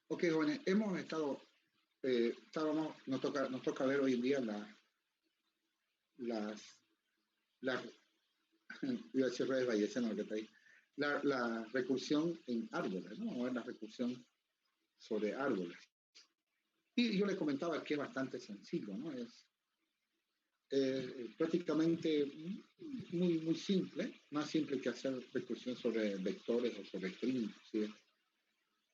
Ok, jóvenes, hemos estado, nos toca ver hoy en día las, las, iba a decir redes bayesianas, lo que está ahí, la recursión en árboles, ¿no? O la recursión sobre árboles. Y yo le comentaba que es bastante sencillo, ¿no? Es prácticamente muy simple, más simple que hacer recursión sobre vectores o sobre string, ¿sí?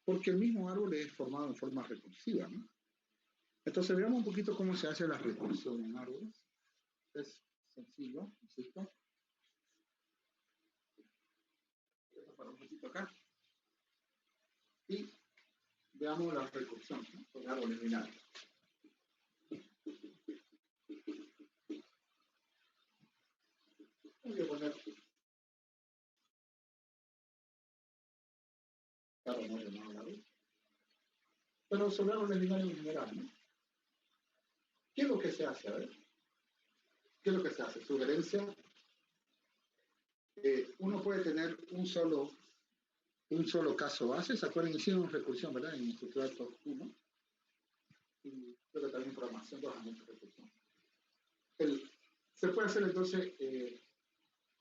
Porque el mismo árbol es formado en forma recursiva, ¿no? Entonces veamos un poquito cómo se hace la recursión en árboles. Es sencillo, insisto. Voy a tapar un poquito acá. Y veamos la recursión, ¿no? Con árboles binarios. Voy a poner claro, no ordenado a la vez. Pero sobre árboles binarios en general, ¿no? ¿Qué es lo que se hace? A ver. ¿Qué es lo que se hace? Sugerencia. Uno puede tener un solo caso base. ¿Se acuerdan? Hicieron recursión, ¿verdad? En estructura 1. Y creo que también programación trabajamos recursión. Se puede hacer entonces,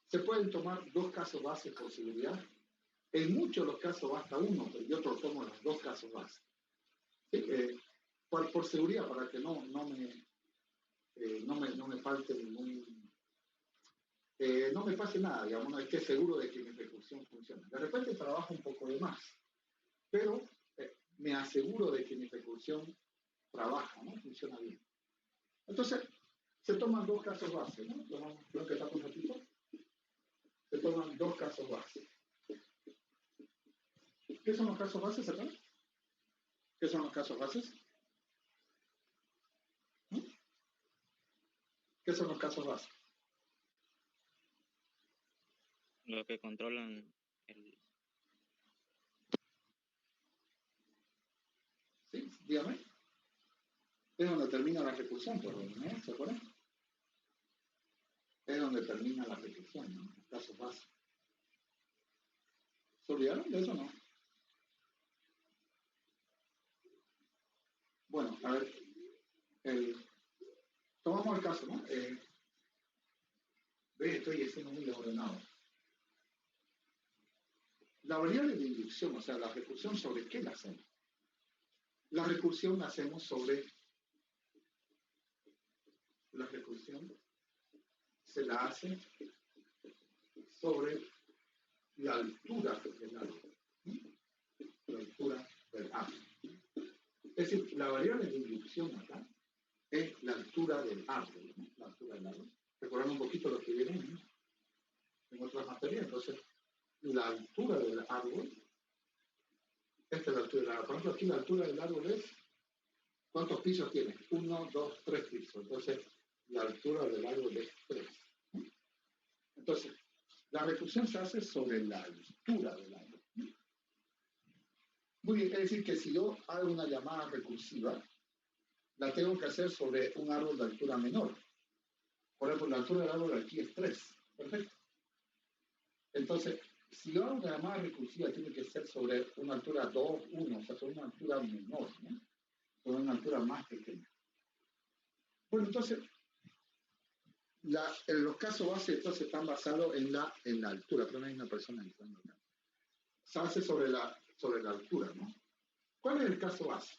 se pueden tomar dos casos base por seguridad. En muchos de los casos basta uno, pero yo tomo los dos casos base. ¿Sí? Por seguridad, para que no me falte no me pase nada, digamos, no esté seguro de que mi ejecución funcione. De repente trabajo un poco de más, pero me aseguro de que mi ejecución trabaja, ¿no? Funciona bien. Entonces, se toman dos casos base, ¿no? Lo que está un ratito. Se toman dos casos base. ¿Qué son los casos bases acá? ¿Qué son los casos bases? ¿Mm? ¿Qué son los casos bases? Los que controlan el... ¿Sí? Dígame. Es donde termina la ejecución, por lo menos, ¿se acuerdan? Es donde termina la ejecución, ¿no? Los casos bases. ¿Se olvidaron de eso o no? Bueno, a ver, tomamos el caso, ¿no? Estoy haciendo muy desordenado. La variable de inducción, o sea, la recursión, ¿sobre qué la hacemos? La recursión la hacemos sobre... La recursión se la hace sobre la altura del árbol. La altura del árbol. Es decir, la variable de inducción acá es la altura del árbol, ¿no? La altura del árbol. Recordando un poquito lo que vieron en otras materias, entonces, la altura del árbol, esta es la altura del árbol. Por ejemplo, aquí la altura del árbol es, ¿cuántos pisos tiene? 1, 2, 3 pisos. Entonces, la altura del árbol es 3. Entonces, la recursión se hace sobre la altura del árbol. Muy bien, es decir, que si yo hago una llamada recursiva, la tengo que hacer sobre un árbol de altura menor. Por ejemplo, la altura del árbol aquí es 3. Perfecto. Entonces, si yo hago una llamada recursiva, tiene que ser sobre una altura 2, 1, o sea, sobre una altura menor, ¿no? Sobre una altura más pequeña. Bueno, entonces, los casos base entonces están basados en la altura, pero no hay una persona entrando acá. Se hace sobre la altura, ¿no? ¿Cuál es el caso base?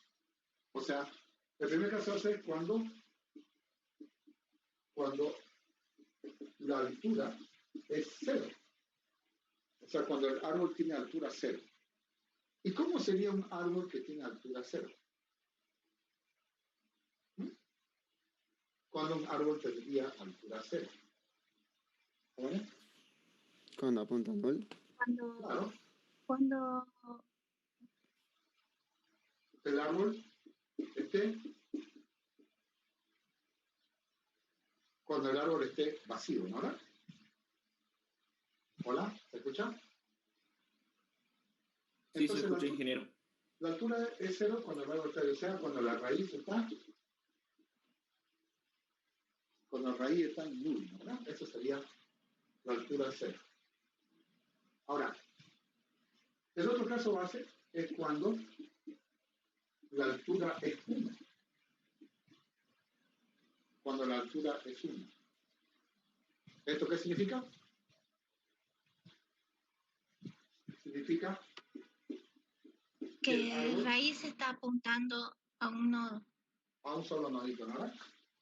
O sea, el primer caso base es cuando la altura es 0. O sea, cuando el árbol tiene altura 0. ¿Y cómo sería un árbol que tiene altura 0? Cuando un árbol tendría altura 0. ¿Vale? Cuando apunta a 0. Claro. Cuando El árbol cuando el árbol esté vacío, ¿no? ¿Verdad? ¿Hola? ¿Se escucha? Sí, se escucha, ingeniero. La altura es 0 cuando el árbol está vacío, o sea, cuando la raíz está en 1, ¿verdad? Eso sería la altura 0. Ahora, el otro caso base es cuando la altura es 1. Cuando la altura es 1. ¿Esto qué significa? Significa que raíz está apuntando a un nodo. A un solo nodito, ¿no?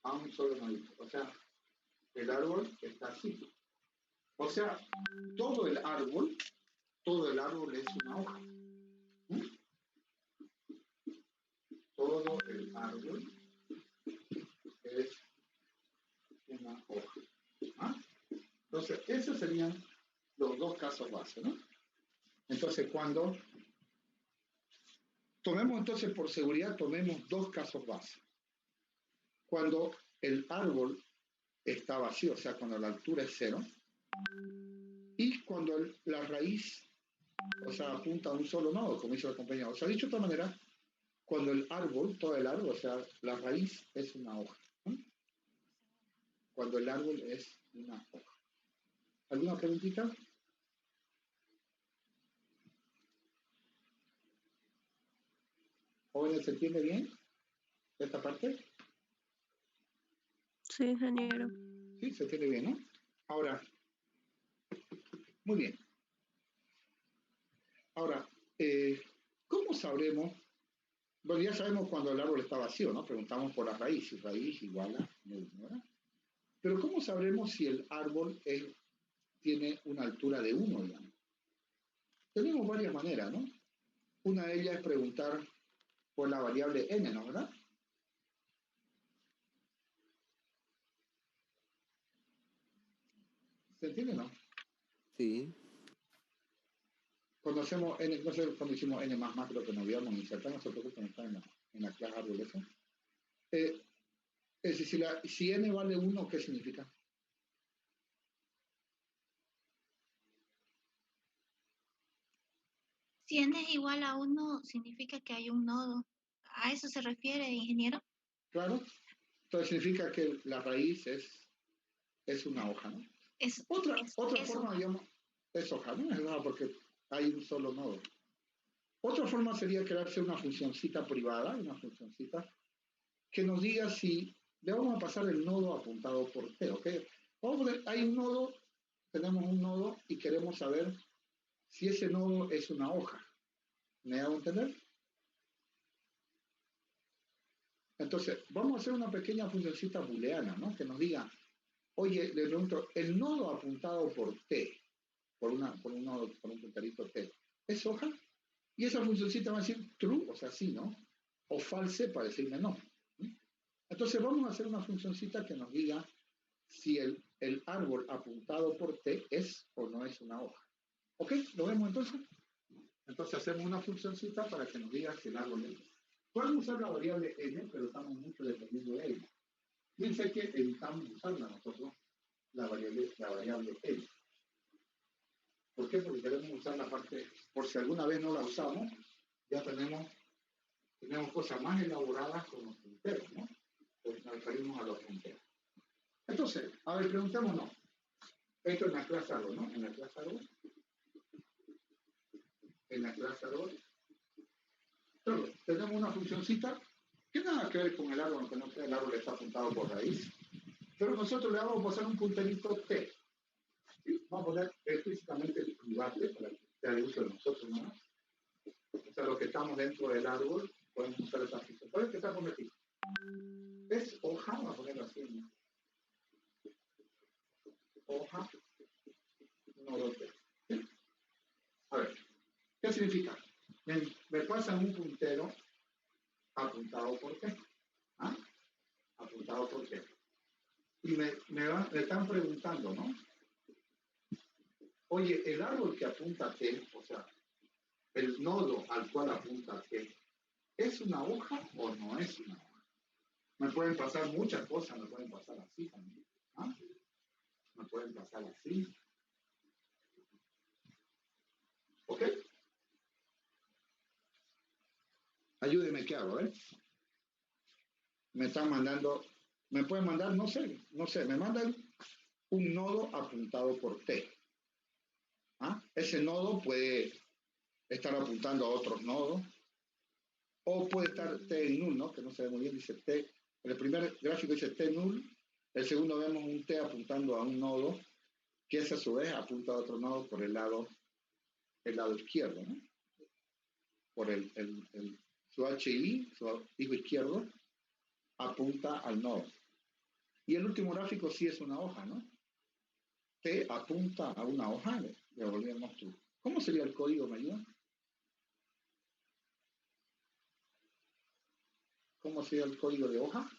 A un solo nodito. O sea, el árbol está así. O sea, todo el árbol es una hoja. ¿Mm? Todo el árbol es una hoja. ¿Ah? Entonces, esos serían los dos casos base, ¿no? Entonces, cuando tomemos entonces por seguridad, tomemos dos casos base. Cuando el árbol está vacío, o sea, cuando la altura es 0, y cuando la raíz, o sea, apunta a un solo nodo, como hizo el compañero. O sea, dicho de otra manera, cuando el árbol, todo el árbol, o sea, la raíz es una hoja. ¿No? Cuando el árbol es una hoja. ¿Alguna preguntita? ¿Jóvenes, se entiende bien esta parte? Sí, ingeniero. Sí, se entiende bien, ¿no? Ahora, muy bien. Ahora, ¿cómo sabremos? Bueno, ya sabemos cuando el árbol está vacío, ¿no? Preguntamos por la raíz, y raíz igual a 1, ¿verdad? Pero ¿cómo sabremos si el árbol tiene una altura de 1, digamos? Tenemos varias maneras, ¿no? Una de ellas es preguntar por la variable n, ¿no? ¿Verdad? ¿Se entiende, no? Sí. Cuando hacemos n, no sé, cuando hicimos n más macro que nos habíamos insertado, no se preocupen, está en la clase árbol esa. Es decir, si n vale 1, ¿qué significa? Si n es igual a 1, significa que hay un nodo. ¿A eso se refiere, ingeniero? Claro. Entonces significa que la raíz es una hoja, ¿no? Otra forma, digamos, es hoja, ¿no? Es nada porque hay un solo nodo. Otra forma sería crearse una funcioncita privada, una funcioncita que nos diga si le vamos a pasar el nodo apuntado por T, ¿ok? Vamos a poner, hay un nodo, tenemos un nodo y queremos saber si ese nodo es una hoja. ¿Me hago entender? Entonces, vamos a hacer una pequeña funcioncita booleana, ¿no? Que nos diga, oye, le pregunto, el nodo apuntado por T, por un nodo, por un punterito T, ¿es hoja? Y esa funcioncita va a decir true, o sea, sí, ¿no? O false para decirme no. Entonces vamos a hacer una funcioncita que nos diga si el árbol apuntado por T es o no es una hoja. ¿Ok? ¿Lo vemos entonces? Entonces hacemos una funcioncita para que nos diga si el árbol es. Podemos usar la variable n, pero estamos mucho dependiendo de ella. Fíjense que evitamos usarla nosotros, la variable n. ¿Por qué? Porque queremos usar la parte, por si alguna vez no la usamos, ya tenemos cosas más elaboradas con los punteros, ¿no? Pues nos referimos a los punteros. Entonces, a ver, preguntémonos. Esto en la clase árbol, ¿no? En la clase árbol. En la clase árbol. Claro, tenemos una funcioncita que nada que ver con el árbol, aunque no sea el árbol está apuntado por raíz. Pero nosotros le vamos a pasar un punterito T. ¿Sí? Vamos a poner explícitamente el private para que sea de uso de nosotros, ¿no? O sea, los que estamos dentro del árbol podemos usar esa función. ¿Cuál es que está por aquí? Es hoja, vamos a ponerlo así, ¿no? Hoja, nodo T. ¿Sí? A ver, ¿qué significa? Me pasan un puntero apuntado por T. ¿Ah? Apuntado por T. Y me están preguntando, ¿no? Oye, el árbol que apunta a T, o sea, el nodo al cual apunta T, ¿es una hoja o no es una hoja? Me pueden pasar muchas cosas, me pueden pasar así también. ¿Ah? Me pueden pasar así. ¿Ok? Ayúdeme, ¿qué hago? Me están mandando, me pueden mandar, no sé, me mandan un nodo apuntado por T. ¿Ah? Ese nodo puede estar apuntando a otros nodos. O puede estar T en null, ¿no? Que no se ve muy bien, dice T. En el primer gráfico dice T null, el segundo vemos un T apuntando a un nodo, que ese a su vez apunta a otro nodo por el lado izquierdo, ¿no? Por su HI, su hijo izquierdo, apunta al nodo. Y el último gráfico sí es una hoja, ¿no? T apunta a una hoja, le volvemos true. ¿Cómo sería el código, me ayuda? ¿Cómo sería el código de hoja?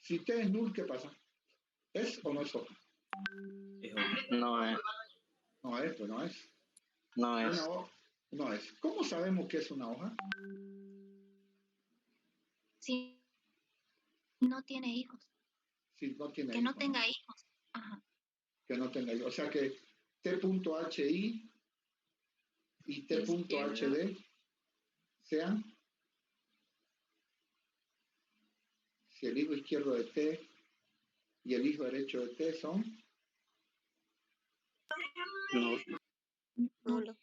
Si T es null, ¿qué pasa? ¿Es o no es hoja? No es. No es, pues no es. No es. No es. ¿Cómo sabemos que es una hoja? Si no tiene hijos. Si no tiene que hijos. No tenga hijos. Ajá. Que no tenga hijos. O sea que T.hi y T.hd sean, si el hijo izquierdo de T y el hijo derecho de T son Nulo.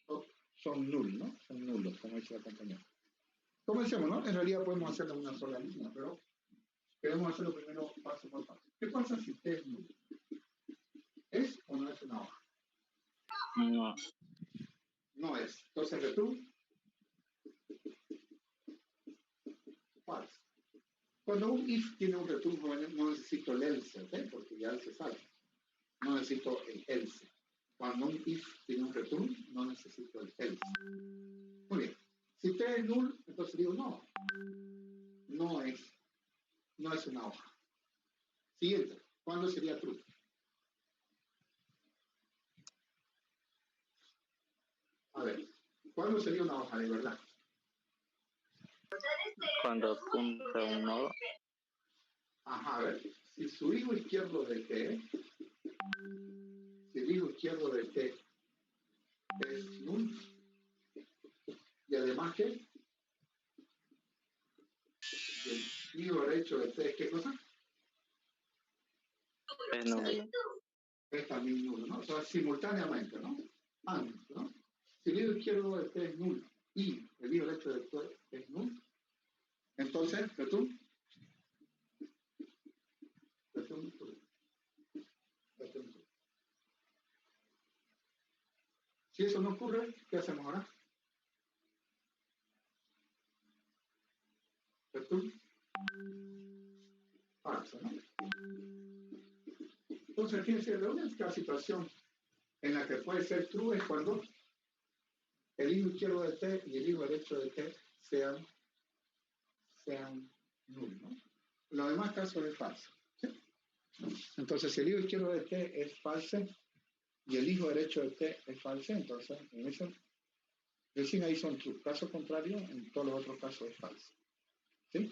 Son null, ¿no? Son nulos, como dice la compañera. Como decíamos, ¿no? En realidad podemos hacerlo en una sola línea, pero queremos hacerlo primero paso por paso. ¿Qué pasa si T es nulo? ¿Es o no es una hoja? No. No es. Entonces, return false. Cuando un if tiene un return, no necesito el else, ¿ok? Porque ya se sabe. No necesito el else. Cuando un if tiene un return, no necesito el else. Muy bien. Si T es null, entonces digo no. No es una hoja. Siguiente. ¿Cuándo sería true? A ver. ¿Cuándo sería una hoja de verdad? Cuando apunta un nodo. Ajá, a ver. Si su hijo izquierdo de T, si el hijo izquierdo de T es null, y además que el hijo derecho de T, ¿qué cosa? Es nulo. Es también nulo, ¿no? O sea, simultáneamente, ¿no? Antes, ¿no? Si el hijo izquierdo de T es nulo y el hijo derecho de T es nulo, entonces, return true. Si eso no ocurre, ¿qué hacemos ahora? Return falso, ¿no? Entonces, fíjense, la única situación en la que puede ser true es cuando el hijo izquierdo de T y el hijo derecho de T sean null, ¿no? Los demás casos es falso. ¿Sí? Entonces, si el hijo izquierdo de T es falso y el hijo derecho de T es falso, entonces, en ese, recién ahí son true. Caso contrario, en todos los otros casos es falso. ¿Sí?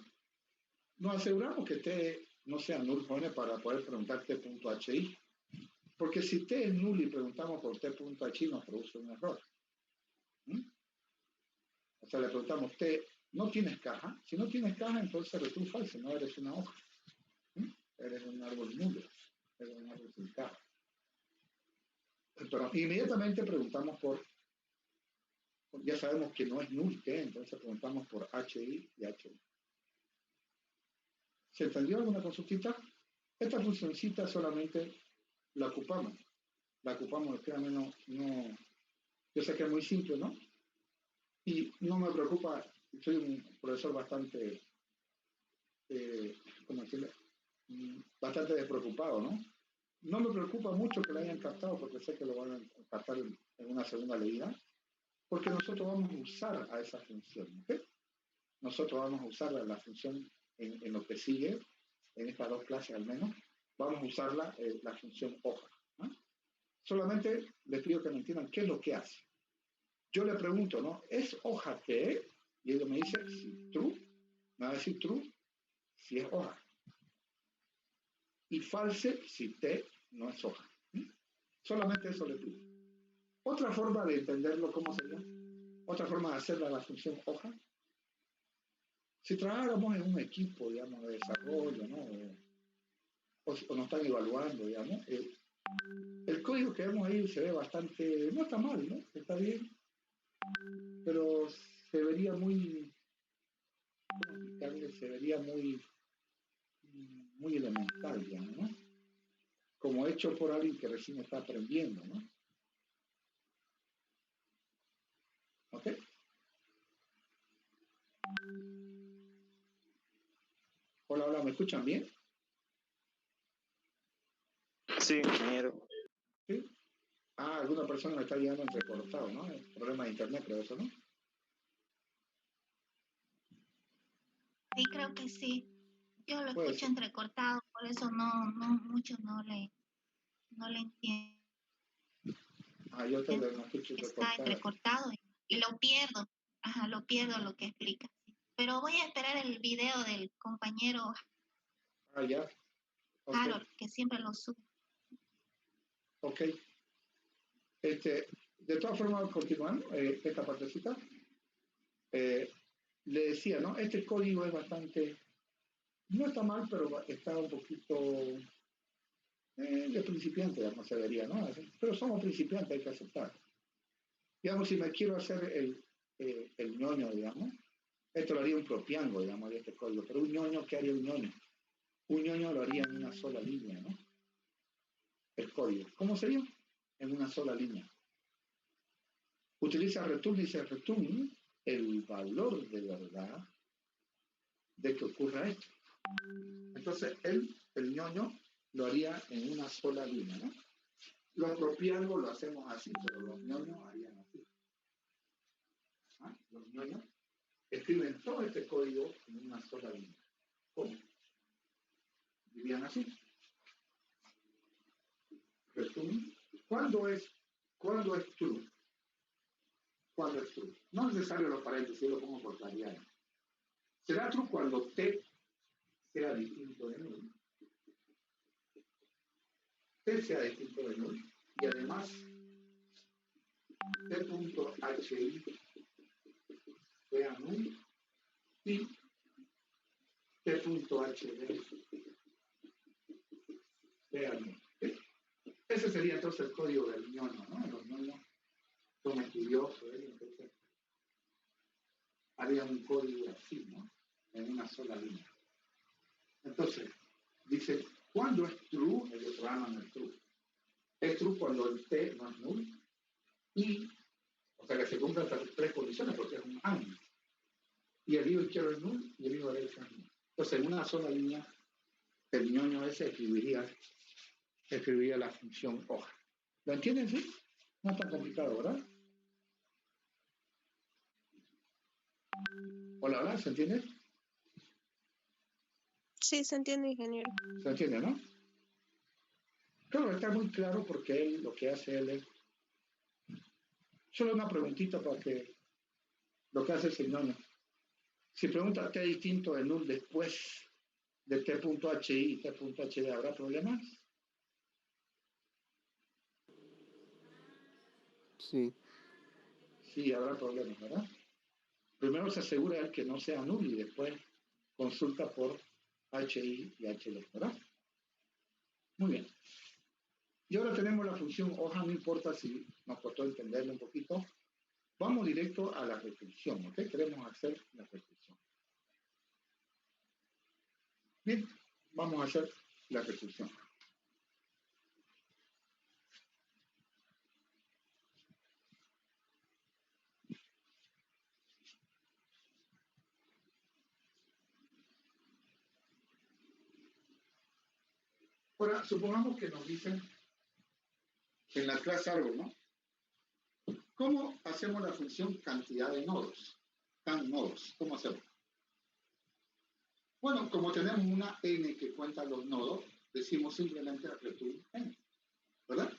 Nos aseguramos que T no sea null para poder preguntar T.hi. Porque si T es null y preguntamos por T.hi, nos produce un error. O sea, le preguntamos T, ¿no tienes caja? Si no tienes caja, entonces return false, no eres una hoja. Eres un árbol nulo, eres un árbol sin caja. Pero inmediatamente preguntamos ya sabemos que no es null T, entonces preguntamos por HI y HI. ¿Se entendió alguna consultita? Esta funcioncita solamente la ocupamos, créanme, no, yo sé que es muy simple, ¿no? Y no me preocupa, soy un profesor bastante, ¿cómo decirlo? Bastante despreocupado, ¿no? No me preocupa mucho que lo hayan captado porque sé que lo van a captar en una segunda leída, porque nosotros vamos a usar a esa función, ¿ok? Nosotros vamos a usar la función en lo que sigue, en estas dos clases al menos, vamos a usar la función hoja, ¿no? Solamente les pido que me entiendan qué es lo que hace. Yo le pregunto, ¿no? ¿Es hoja T? Y él me dice, sí, true. Me va a decir true si es hoja. Y false si T no es hoja. Solamente eso le pido. Otra forma de entenderlo, ¿cómo sería? Otra forma de hacerla la función hoja. Si trabajáramos en un equipo, digamos, de desarrollo, ¿no? O nos están evaluando, digamos, el código que vemos ahí se ve bastante, no está mal, ¿no? Está bien. pero se vería muy, ¿cómo explicarle? Se vería muy elemental, digamos, ¿no? Como hecho por alguien que recién está aprendiendo, ¿no? ¿Ok? Hola, hola, ¿me escuchan bien? Sí, ingeniero. ¿Sí? Ah, alguna persona me está llegando entrecortado, ¿no? El problema de internet, creo eso, ¿no? Sí, creo que sí. Yo lo Puede escucho ser. entrecortado, por eso mucho no le entiendo. Ah, yo te lo escucho Está entrecortado. entrecortado y lo pierdo. Ajá, lo pierdo lo que explica. Pero voy a esperar el video del compañero Ah, ya. Ok, Harold, que siempre lo sube. ok. De todas formas, continuando esta partecita, le decía, ¿no? Este código es bastante, no está mal, pero está un poquito de principiante, digamos, se vería, ¿no? Pero somos principiantes, hay que aceptar. Digamos, si me quiero hacer el ñoño, digamos, esto lo haría un propiango, digamos, de este código, pero un ñoño, ¿qué haría un ñoño? Un ñoño lo haría en una sola línea, ¿no? El código. ¿Cómo sería? En una sola línea. Utiliza return, dice return, el valor de verdad de que ocurra esto. Entonces, el ñoño, lo haría en una sola línea, ¿no? Los propiangos lo hacemos así, pero los ñoños harían así. ¿Ah? Los ñoños escriben todo este código en una sola línea. ¿Cómo? Dirían así. Return. ¿Cuándo es true? ¿Cuándo es true? No es necesario los paréntesis, lo pongo por variar. Será true cuando t sea distinto de null. T sea distinto de null. Y además, t.hi sea null y t.hd sea null. ¿Sí? Ese sería entonces el código del ñoño, ¿no? Los ñoños son estudiosos, entonces haría un código así, ¿no? En una sola línea. Entonces, dice, ¿cuándo es true? Ellos llaman el true. Es true cuando el t no es null y, o sea, que se cumplan estas tres condiciones porque es un AND. Y el lío izquierdo es null y el lío derecho es null. Entonces, en una sola línea, el ñoño ese escribiría la función hoja. ¿Lo entienden, sí? No es tan complicado, ¿verdad? Hola, hola, ¿se entiende? Sí, se entiende, ingeniero. ¿Se entiende, no? Claro, está muy claro porque él, lo que hace él es... Solo una preguntita para que lo que hace el ñoño. Si pregunta t distinto de null después de t.hi y t.hd, ¿habrá problemas? Sí. Sí, habrá problemas, ¿verdad? Primero se asegura él que no sea null y después consulta por hi y hd, ¿verdad? Muy bien. Y ahora tenemos la función hoja, no importa si nos costó entenderlo un poquito. Vamos directo a la restricción, ¿ok? Queremos hacer la restricción. Bien, vamos a hacer la restricción. Ahora, supongamos que nos dicen en la clase árbol, ¿no? ¿Cómo hacemos la función cantidad de nodos? Tan nodos, ¿cómo hacemos? Bueno, como tenemos una n que cuenta los nodos, decimos simplemente return n, ¿verdad?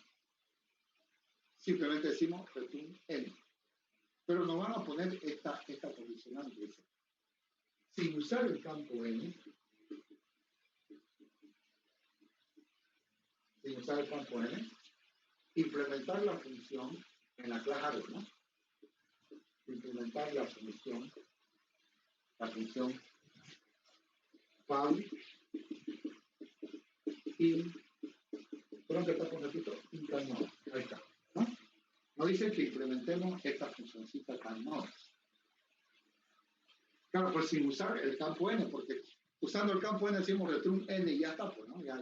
Simplemente decimos return n. Pero nos van a poner esta condicional que dice, sin usar el campo n, implementar la función en la clase árbol, ¿no? Implementar la función pal in, pronto está con repito, interno, ahí está, ¿no? nos dice que implementemos esta funcioncita CanNodes. Claro, pues sin usar el campo n, porque usando el campo n decimos return n y ya está, pues, ¿no? Ya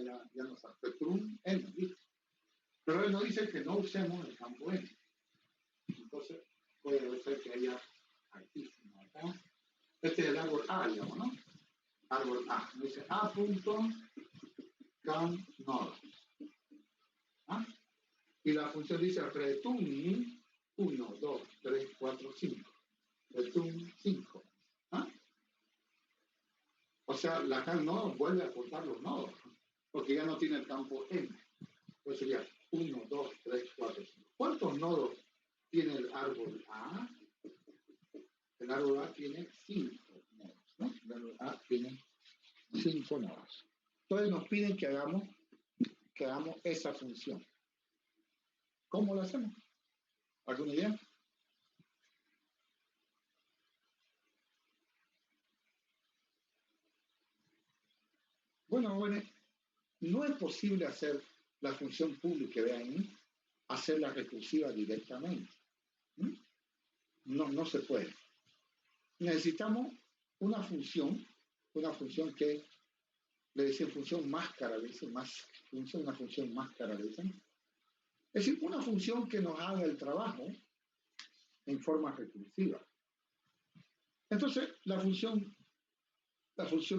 nos sale return n, ¿viste? Pero él nos dice que no usemos el campo n. Entonces, puede ser que haya aquí, acá. Este es el árbol A, digamos, ¿no? Árbol A. Nos dice A.CanNodes. ¿Ah? Y la función dice return 1, 2, 3, 4, 5. Return 5. ¿Ah? O sea, la CanNodes vuelve a aportar los nodos, porque ya no tiene el campo n. Entonces sería 1, 2, 3, 4, 5. ¿Cuántos nodos tiene el árbol A? El árbol A tiene 5 nodos, ¿no? El árbol A tiene 5 nodos. Entonces nos piden que hagamos esa función. ¿Cómo lo hacemos? ¿Alguna idea? Bueno, no es posible hacer la función public que vean ahí, hacerla recursiva directamente. No se puede. Necesitamos una función que le dicen función máscara, le dicen una función máscara, le dicen. Es decir, una función que nos haga el trabajo en forma recursiva. Entonces, la función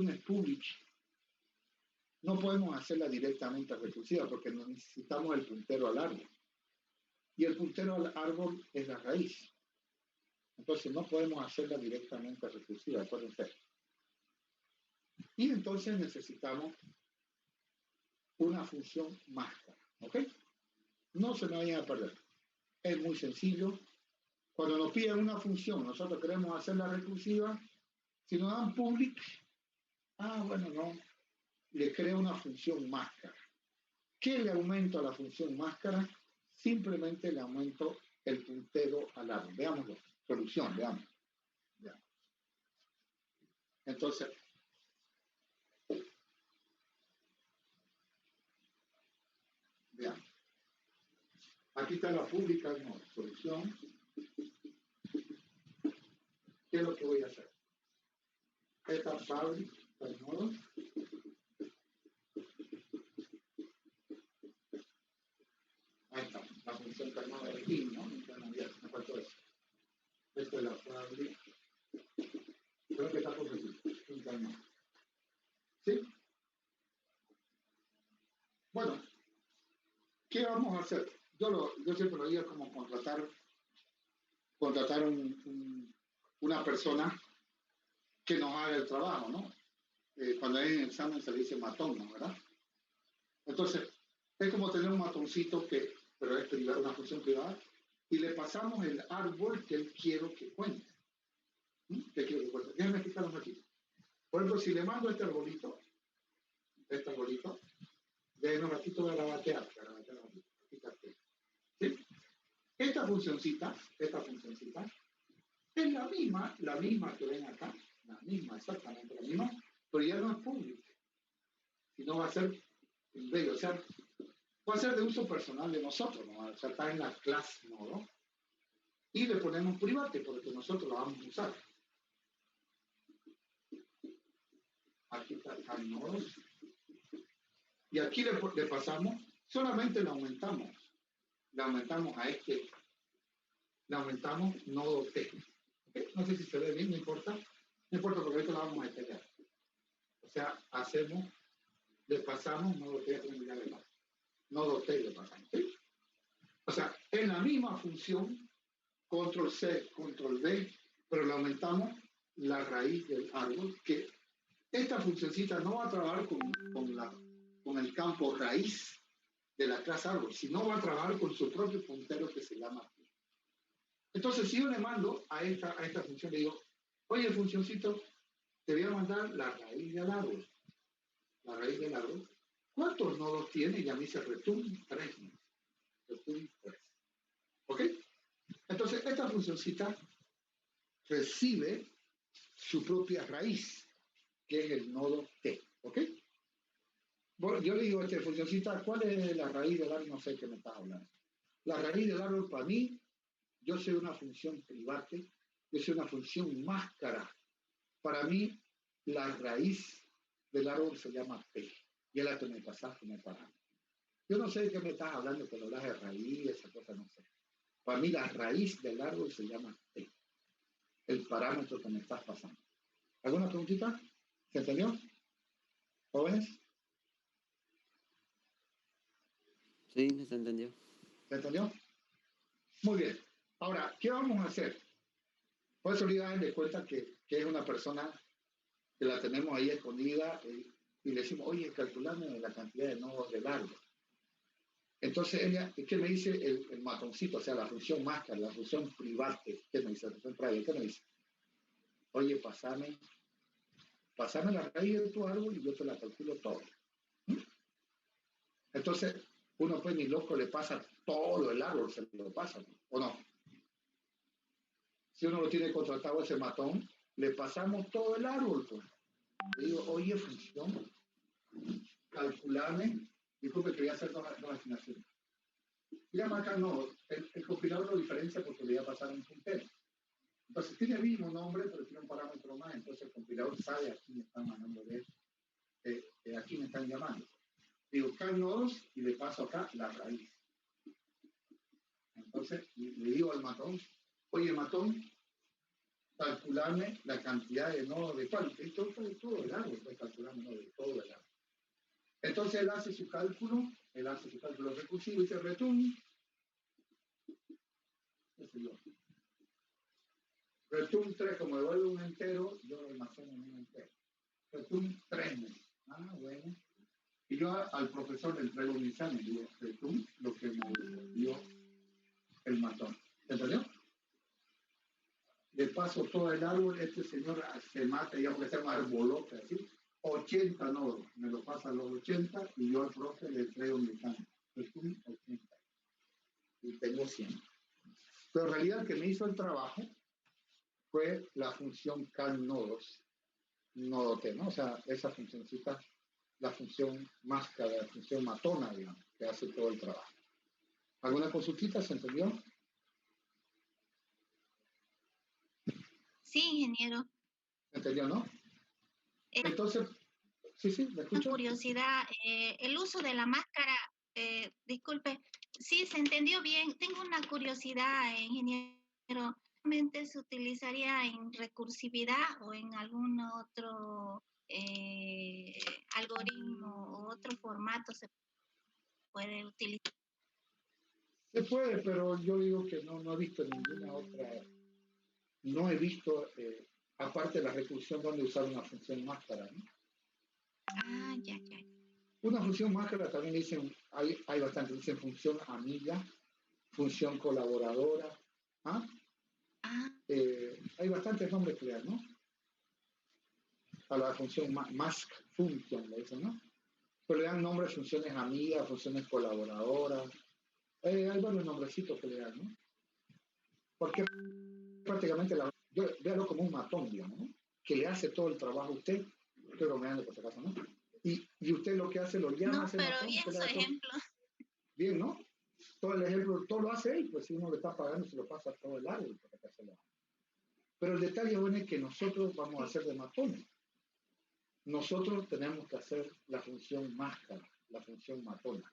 es public. No podemos hacerla directamente recursiva porque necesitamos el puntero al árbol. Y el puntero al árbol es la raíz. Entonces, no podemos hacerla directamente recursiva, acuérdense. Y entonces necesitamos una función máscara, ¿ok? No se me vayan a perder. Es muy sencillo. Cuando nos piden una función, nosotros queremos hacerla recursiva. Si nos dan public, no, le creo una función máscara. ¿Qué le aumento a la función máscara? Simplemente le aumento el puntero al árbol. Veámoslo. Solución, veamos. Entonces, veamos. Aquí está la pública, no, solución. ¿Qué es lo que voy a hacer? Esta public, ¿no? Ahí está, la función carnada de aquí, ¿no? Me faltó eso. Esta es la public. Creo que está por decir, un carnada. ¿Sí? Bueno, ¿qué vamos a hacer? Yo siempre lo digo como contratar una persona que nos haga el trabajo, ¿no? Cuando hay un examen se le dice matón, ¿no? ¿Verdad? Entonces, es como tener un matoncito pero es privado, una función privada, y le pasamos el árbol que él quiere que cuente. ¿Qué quiero que cuente? Déjame explicarlo un ratito. Por ejemplo, si le mando este arbolito, de un ratito voy a garabatear. ¿Sí? Esta funcioncita es la misma que ven acá, exactamente la misma, pero ya no es pública, sino va a ser bello, o sea, va a ser de uso personal de nosotros, ¿no? O sea, está en la clase nodo, y le ponemos private porque nosotros la vamos a usar. Aquí está el nodo, y aquí le pasamos, solamente le aumentamos a este, le aumentamos nodo T. ¿Okay? No sé si se ve bien, no importa porque ahorita la vamos a detallar. O sea, le pasamos nodo T, nodo T le pasamos, ¿sí? O sea, en la misma función, control C, control V, pero le aumentamos la raíz del árbol, que esta funcioncita no va a trabajar con el campo raíz de la clase árbol, sino va a trabajar con su propio puntero que se llama P. Entonces, si yo le mando a esta función, le digo, oye, funcioncito, te voy a mandar la raíz del árbol. La raíz del árbol. ¿Cuántos nodos tiene? Y a mí se return 3. Return 3. ¿Ok? Entonces, esta funcioncita recibe su propia raíz, que es el nodo T. ¿Ok? Bueno, yo le digo a esta funcioncita, ¿cuál es la raíz del árbol? No sé qué me está hablando. La raíz del árbol para mí yo soy una función private, yo soy una función máscara. Para mí, la raíz del árbol se llama P, y es la que me pasaste, me paraste. Yo no sé de qué me estás hablando cuando hablas de raíz, esa cosa, no sé. Para mí, la raíz del árbol se llama P, el parámetro que me estás pasando. ¿Alguna preguntita? ¿Se entendió? ¿Jóvenes? Sí, se entendió. ¿Se entendió? Muy bien. Ahora, ¿qué vamos a hacer? Por eso le dan de cuenta que es una persona que la tenemos ahí escondida y le decimos, oye, calculame la cantidad de nodos del árbol. Entonces ella, ¿qué me dice el matoncito? O sea, la función máscara, la función private. ¿Qué me dice? La función private. ¿Qué me dice? Oye, pasame la raíz de tu árbol y yo te la calculo todo. ¿Mm? Entonces, uno pues ni loco le pasa todo el árbol, se lo pasa, ¿no? ¿O no? Si uno lo tiene contratado ese matón, le pasamos todo el árbol, pues. Le digo, oye, función, calculame, disculpe que voy a hacer dos asignaciones. Voy a marcar no, el compilador lo diferencia porque le voy a pasar un puntero. Entonces tiene el mismo nombre, pero tiene un parámetro más, entonces el compilador sabe a quién me están mandando a quién me están llamando. Digo, cal nodos y le paso acá la raíz. Entonces le digo al matón, oye matón, calcularme la cantidad de nodos de cuál, de todo el árbol, puede calcularme no, de todo el árbol. Entonces él hace su cálculo recursivo y dice return, return 3, como devuelve un entero, yo lo almaceno en un entero. Return 3. Ah, bueno. Y yo al profesor le entrego un examen, digo, return lo que me dio el matón. ¿Entendió? Le paso todo el árbol, este señor se mata, digamos que se llama arbolote, así, 80 nodos, me lo pasa a los 80 y yo al profe le traigo mi examen. Return 80. Y tengo 100. Pero en realidad el que me hizo el trabajo fue la función cal nodos, nodote, ¿no? O sea, esa funcioncita, la función máscara, la función matona, digamos, que hace todo el trabajo. ¿Alguna consultita? ¿Se entendió? Sí, ingeniero. ¿Se entendió, no? Entonces, sí, ¿me escucho? Una curiosidad, el uso de la máscara, disculpe, sí, se entendió bien. Tengo una curiosidad, ingeniero. ¿Realmente se utilizaría en recursividad o en algún otro algoritmo o otro formato se puede utilizar? Se puede, pero yo digo que no he visto ninguna otra, no he visto, aparte de la recursión, donde usar una función máscara, ¿no? Ah, ya. Una función máscara también dicen, hay bastante, dicen función amiga, función colaboradora, ¿ah? Hay bastantes nombres que le dan, ¿no? A la función mask function, le dicen, ¿no? Pero le dan nombres, funciones amigas, funciones colaboradoras, hay varios nombrecitos que le dan, ¿no? Porque prácticamente, véalo como un matón, digamos, ¿no? Que le hace todo el trabajo a usted, estoy bromeando por si acaso, ¿no? Y usted lo que hace, lo llama a ese pero matón. bien su ejemplo. Bien, ¿no? Todo el ejemplo, todo lo hace él, pues si uno le está pagando, se lo pasa todo el árbol para que se lo haga. Pero el detalle, bueno, es que nosotros vamos a hacer de matones. Nosotros tenemos que hacer la función máscara, la función matona.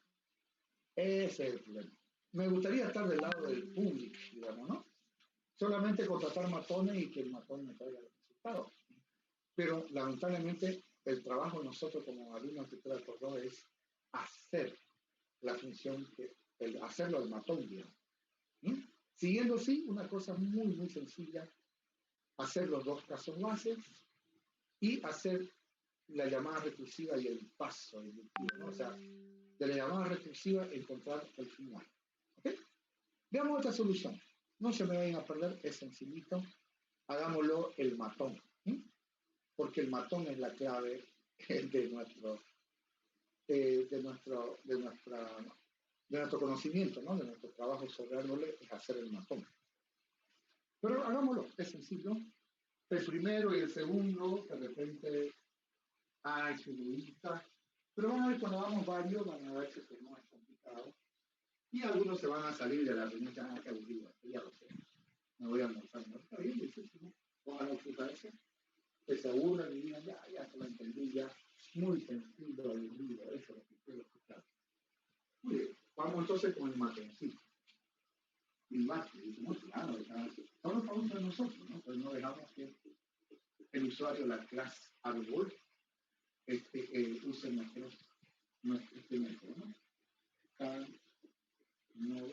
Ese es el problema. Me gustaría estar del lado del público, digamos, ¿no? Solamente contratar matones y que el matón me traiga los resultados. Pero lamentablemente el trabajo de nosotros como alumnos de tutora por dos es hacer la función, hacerlo al matón, digamos. ¿Mm? Siguiendo así una cosa muy sencilla, hacer los dos casos bases y hacer la llamada recursiva y el paso inductivo, ¿no? O sea, de la llamada recursiva encontrar el final. ¿Ok? Veamos esta solución. No se me vayan a perder, es sencillito. Hagámoslo el matón. Porque el matón es la clave de nuestro conocimiento, ¿no? De nuestro trabajo sobre árboles, es hacer el matón. Pero hagámoslo, es sencillo. El primero y el segundo, de repente, su duda. Pero van a ver, cuando hagamos varios, van a ver que no es complicado. Y algunos se van a salir de la reunión, que aburrido, ya lo sé. Me voy a almorzar, ¿no? Está bien, difícil, ¿no? Ojalá que parece que se aburran y digan, ya se lo entendí, ya. Muy sencillo, aburrido, eso es lo que quiero escuchar. Muy bien, vamos entonces con el matoncito. Y más, no, claro, no lo vamos a nosotros, ¿no? Pues no dejamos que el usuario, la clase árbol, use nuestro método, ¿no? Cada nodo,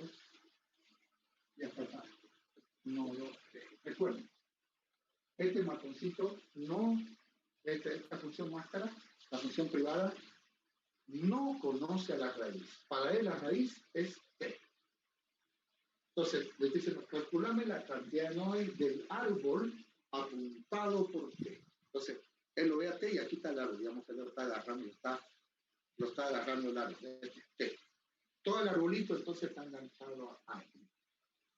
ya está, nodo. Recuerden, este matoncito no, esta función máscara, la función privada, no conoce a la raíz. Para él la raíz es t. Entonces, le dicen, calculame la cantidad de nodos del árbol apuntado por t. Entonces, él lo ve a t y aquí está el árbol, digamos que lo está agarrando, lo está agarrando el árbol, t. Todo el arbolito entonces está enganchado a t.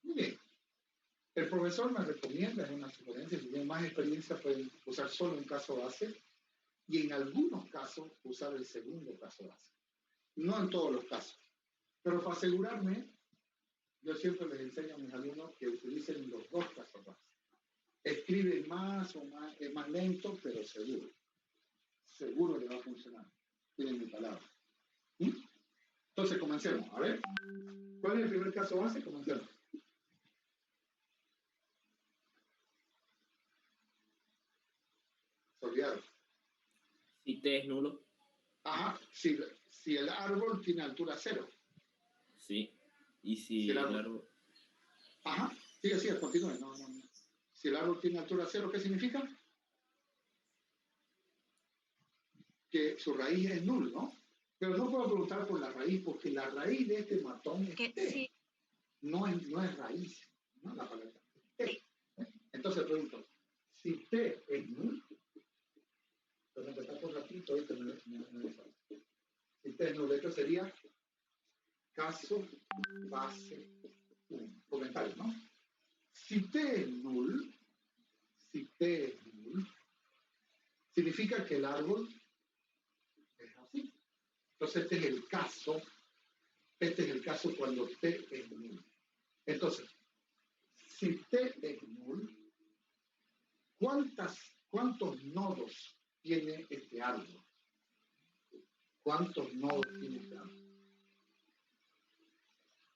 Muy bien. El profesor me recomienda, es una sugerencia, si tienen más experiencia pueden usar solo un caso base y en algunos casos usar el segundo caso base. No en todos los casos. Pero para asegurarme, yo siempre les enseño a mis alumnos que utilicen los dos casos base. Escriben más o más, es más lento, pero seguro. Seguro le va a funcionar. Tienen mi palabra. ¿Mm? Entonces, comencemos. A ver, ¿cuál es el primer caso base? Comencemos. Olvidaron. Si t es nulo. Ajá, si el árbol tiene altura 0. Sí. Y si el árbol... Ajá, sigue, continúe. No. Si el árbol tiene altura 0, ¿qué significa? Que su raíz es nulo, ¿no? Pero no puedo preguntar por la raíz, porque la raíz de este matón es t. Sí. No es raíz, ¿no? La palabra t. Entonces pregunto, si t es nulo, pues empezar por ratito, esto me si t es nulo, esto sería caso base 1. Comentario, ¿no? Si t es nulo, significa que el árbol es así. Entonces este es el caso cuando t es nulo. Entonces, si t es nulo, ¿cuántos nodos tiene este árbol? ¿Cuántos nodos tiene este árbol?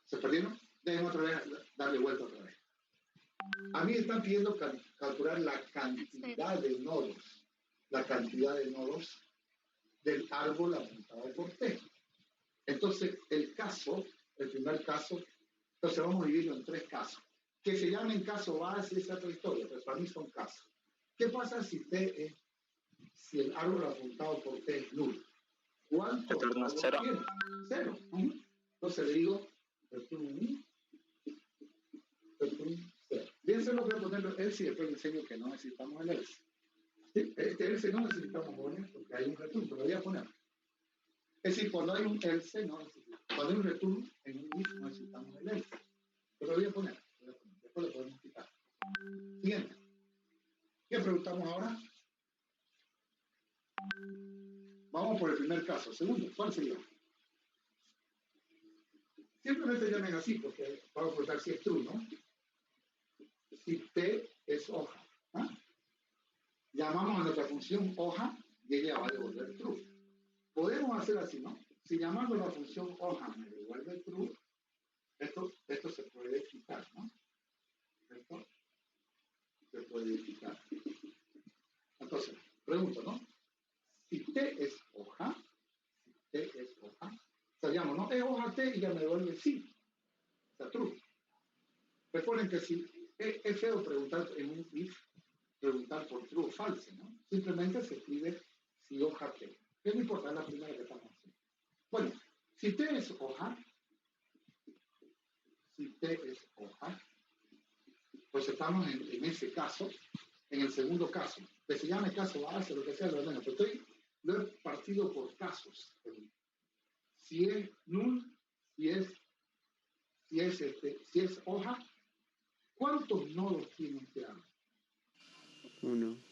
¿Se perdieron? Déjenme otra vez darle vuelta otra vez. A mí me están pidiendo calcular la cantidad de nodos. La cantidad de nodos del árbol apuntado por t. Entonces, el primer caso, entonces vamos a dividirlo en 3 casos. Que se llamen caso base, esa otra historia, pero para mí son casos. ¿Qué pasa si el árbol apuntado por t es nulo? ¿Cuántos nodos tiene? 0. Entonces le digo, return 0. Fíjense lo que voy a ponerlo else y después le enseño que no necesitamos el else. ¿Sí? Este else no necesitamos poner porque hay un return, pero lo voy a poner. Es decir, cuando hay un else, no necesitamos. Cuando hay un return, en un if no necesitamos el else. Pero lo voy a poner. Después lo podemos quitar. Siguiente. ¿Qué preguntamos ahora? Vamos por el primer caso. Segundo, ¿cuál sería? Simplemente llamen así porque vamos a preguntar si es true, ¿no? Si t es hoja. ¿Ah? Llamamos a nuestra función hoja y ella va a devolver true. Podemos hacer así, ¿no? Si llamando a la función hoja me devuelve true, esto se puede quitar, ¿no? Esto se puede quitar. Entonces, pregunto, ¿no? Si t es hoja, sabíamos, ¿no? Es hoja t y ya me devuelve sí. O sea, true. Recuerden que si es feo preguntar en un if, preguntar por true o false, ¿no? Simplemente se escribe si hoja t. ¿Qué no importa? Es la primera que estamos haciendo. Bueno, si t es hoja, pues estamos en ese caso, en el segundo caso. Que se llame caso base, lo que sea, lo menos. Pero lo he partido por casos. Si es null, si es hoja, ¿cuántos nodos tiene este árbol? 1.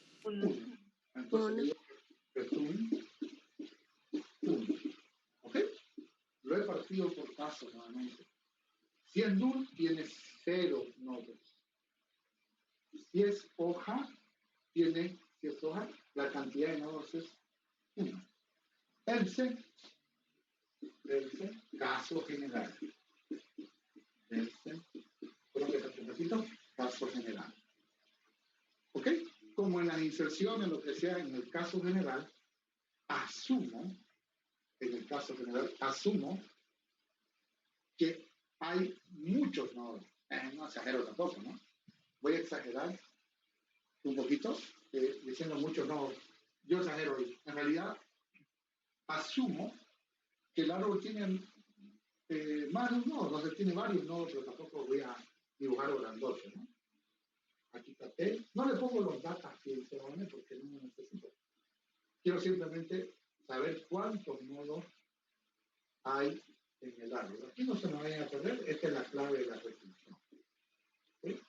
Entonces digo return 1. ¿Ok? Lo he partido por casos nuevamente. Si es null, tiene 0 nodos. Si es hoja, la cantidad de nodos es 1. Else, caso general. Caso general. ¿Ok? Como en las inserciones, lo que sea, en el caso general, asumo que hay muchos nodos. No exagero tampoco, ¿no? Voy a exagerar un poquito, diciendo muchos nodos. Yo exagero ahí. En realidad, asumo que el árbol tiene más de un nodo, no sé, tiene varios nodos, pero tampoco voy a dibujar grandote, ¿no? Aquí está T. No le pongo los datos sinceramente porque no lo necesito. Quiero simplemente saber cuántos nodos hay en el árbol. Aquí no se me vayan a perder, esta es la clave de la recursión. ¿Sí?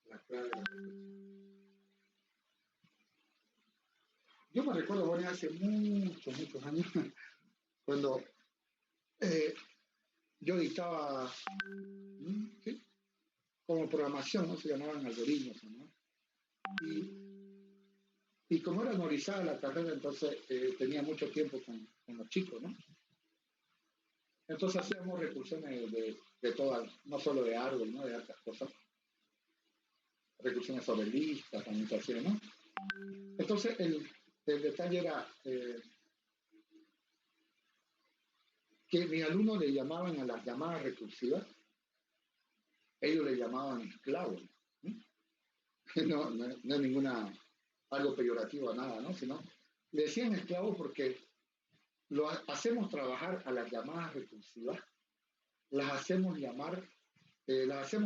La clave de la recursión. Yo me recuerdo, bueno, hace muchos años, cuando yo dictaba, ¿sí? Como programación, ¿no? Se llamaban algoritmos, ¿no? Y como era memorizada la carrera, entonces tenía mucho tiempo con los chicos, ¿no? Entonces hacíamos recursiones de todas, no solo de árbol, ¿no? De otras cosas. Recursiones sobre listas, también se hacían, ¿no? Entonces el detalle era que mis alumnos le llamaban a las llamadas recursivas, ellos le llamaban esclavos. No es ninguna algo peyorativo a nada, ¿no? Sino le decían esclavos porque lo hacemos trabajar a las llamadas recursivas, las hacemos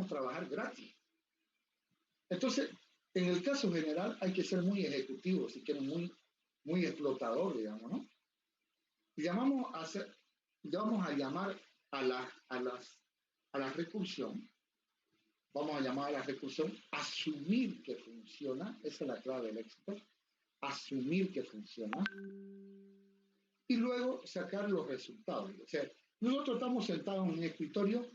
trabajar gratis. Entonces, en el caso general hay que ser muy ejecutivo, si quieren, muy explotador, digamos, ¿no? Y vamos a llamar a la recursión, vamos a llamar a la recursión asumir que funciona, esa es la clave del éxito, asumir que funciona, y luego sacar los resultados. O sea, nosotros estamos sentados en un escritorio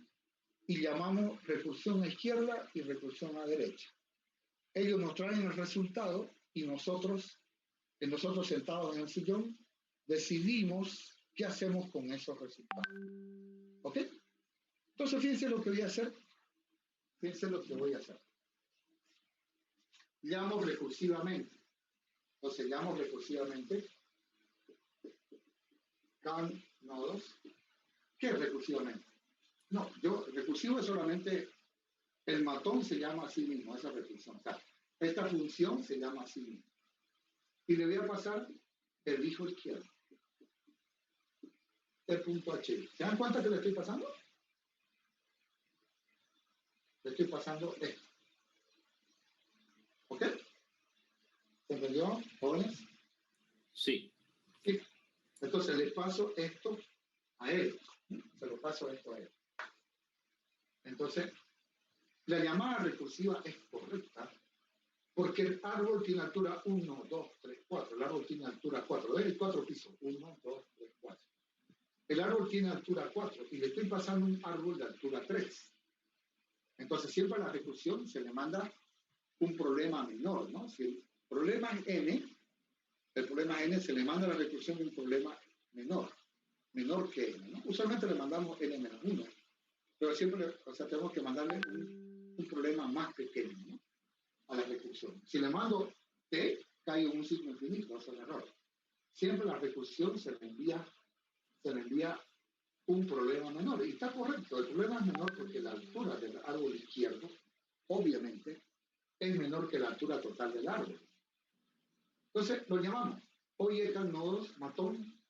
y llamamos recursión a izquierda y recursión a derecha. Ellos nos traen el resultado y nosotros sentados en el sillón decidimos qué hacemos con esos resultados. ¿Ok? Entonces, fíjense lo que voy a hacer. Llamo recursivamente. Entonces, llamo recursivamente can nodos. ¿Qué es recursivamente? No, recursivo es solamente el matón se llama a sí mismo, esa recursión. O sea, esta función se llama a sí mismo. Y le voy a pasar el hijo izquierdo. T.h. ¿Se dan cuenta que le estoy pasando? Le estoy pasando esto. ¿Ok? ¿Se entendió, jóvenes? Sí. Sí. Entonces le paso esto a él. Se lo paso esto a él. Entonces, la llamada recursiva es correcta porque el árbol tiene altura 1, 2, 3, 4. El árbol tiene altura 4. ¿Ven? 4 pisos. 1, 2, 3, 4. El árbol tiene altura 4 y le estoy pasando un árbol de altura 3. Entonces, siempre a la recursión se le manda un problema menor, ¿no? Si el problema es n, se le manda a la recursión un problema menor que n, ¿no? Usualmente le mandamos n-1, pero siempre, tenemos que mandarle un problema más pequeño, ¿no? A la recursión. Si le mando t, cae en un ciclo infinito, eso es un error. Siempre la recursión se le envía un problema menor. Y está correcto, el problema es menor porque la altura del árbol izquierdo, obviamente, es menor que la altura total del árbol. Entonces, lo llamamos. Oye, nodos, matón,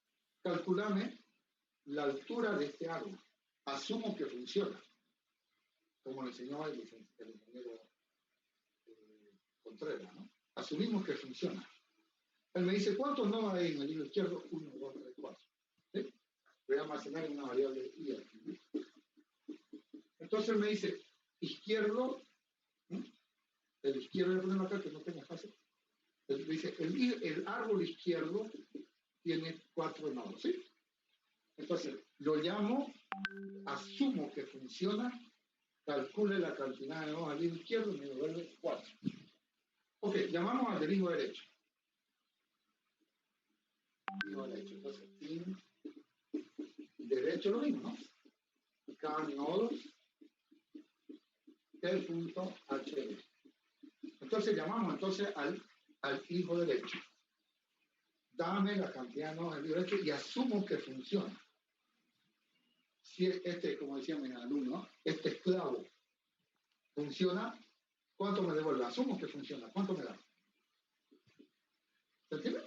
calculame la altura de este árbol. Asumo que funciona. Como le enseñó el ingeniero Contreras, ¿no? Asumimos que funciona. Él me dice, ¿cuántos nodos hay en el hilo izquierdo? 1, 2, 3, 4. ¿Sí? Voy a almacenar en una variable i aquí. Entonces él me dice, izquierdo, ¿sí? El izquierdo, le ponemos acá que no tenga espacio. Él dice, el árbol izquierdo tiene 4 nodos, ¿sí? Entonces, lo llamo, asumo que funciona calcule la cantidad de nodos al hijo izquierdo y me devuelve 4. Ok, llamamos al del hijo derecho. Hijo derecho. Entonces, derecho lo mismo, ¿no? Cada nodo del punto H. Entonces llamamos al hijo derecho. Dame la cantidad de nodos del hijo derecho y asumo que funciona. Si como decía mi alumno, este esclavo funciona, ¿cuánto me devuelve? Asumo que funciona. ¿Cuánto me da? ¿Se entiende?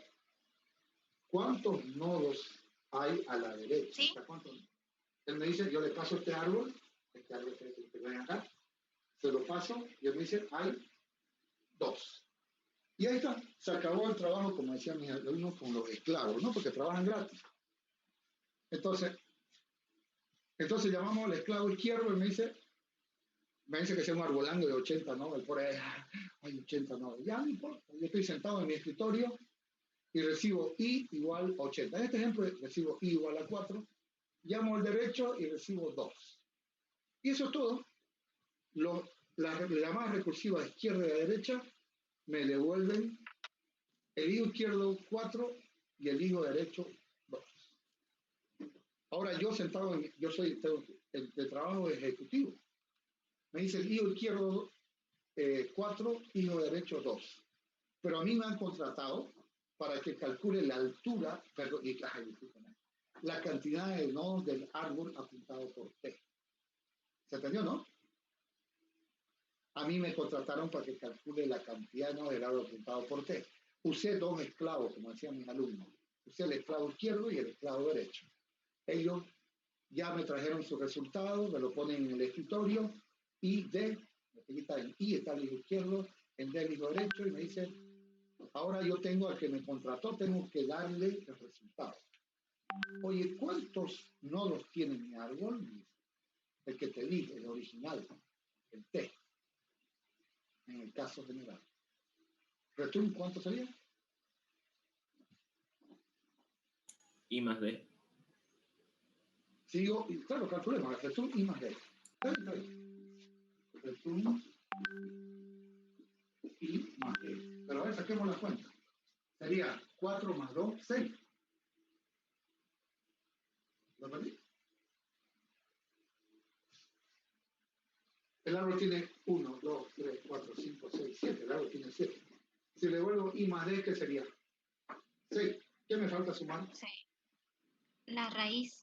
¿Cuántos nodos hay a la derecha? Sí. ¿Cuántos? Él me dice, yo le paso este árbol que ven acá, se lo paso y él me dice, hay 2. Y ahí está, se acabó el trabajo, como decían mis alumnos, con los esclavos, ¿no? Porque trabajan gratis. Entonces llamamos al esclavo izquierdo y me dice que sea un arbolando de 80, ¿no? Él por ahí, hay 80, ¿no? Ya no importa, yo estoy sentado en mi escritorio y recibo I igual a 80. En este ejemplo recibo I igual a 4, llamo al derecho y recibo 2. Y eso es todo. Las llamadas recursivas de izquierda y de derecha me devuelven el hijo izquierdo 4 y el hijo derecho 2. Ahora yo sentado, yo soy de trabajo ejecutivo. Me dice el hijo izquierdo 4, hijo derecho 2. Pero a mí me han contratado para que calcule la altura, perdón, la cantidad de nodos del árbol apuntado por T. ¿Se entendió, no? A mí me contrataron para que calcule la cantidad de nodos del árbol apuntado por T. Usé 2 esclavos, como decían mis alumnos. Usé el esclavo izquierdo y el esclavo derecho. Ellos ya me trajeron su resultado, me lo ponen en el escritorio, y aquí está el I, está el hijo izquierdo, el D el hijo derecho, y me dice, ahora yo tengo al que me contrató, tengo que darle el resultado. Oye, ¿cuántos nodos tiene mi árbol? El que te dije, el original, el T, en el caso general. ¿Return cuánto sería? I más D. Sigo, y claro, calculemos, return I más D. Return I más D. Pero a ver, saquemos la cuenta. Sería 4 más 2, 6. ¿Lo perdí? El árbol tiene 1, 2, 3, 4, 5, 6, 7. El árbol tiene 7. Si le vuelvo I más D, ¿qué sería? 6. ¿Qué me falta sumar? Sí. La raíz.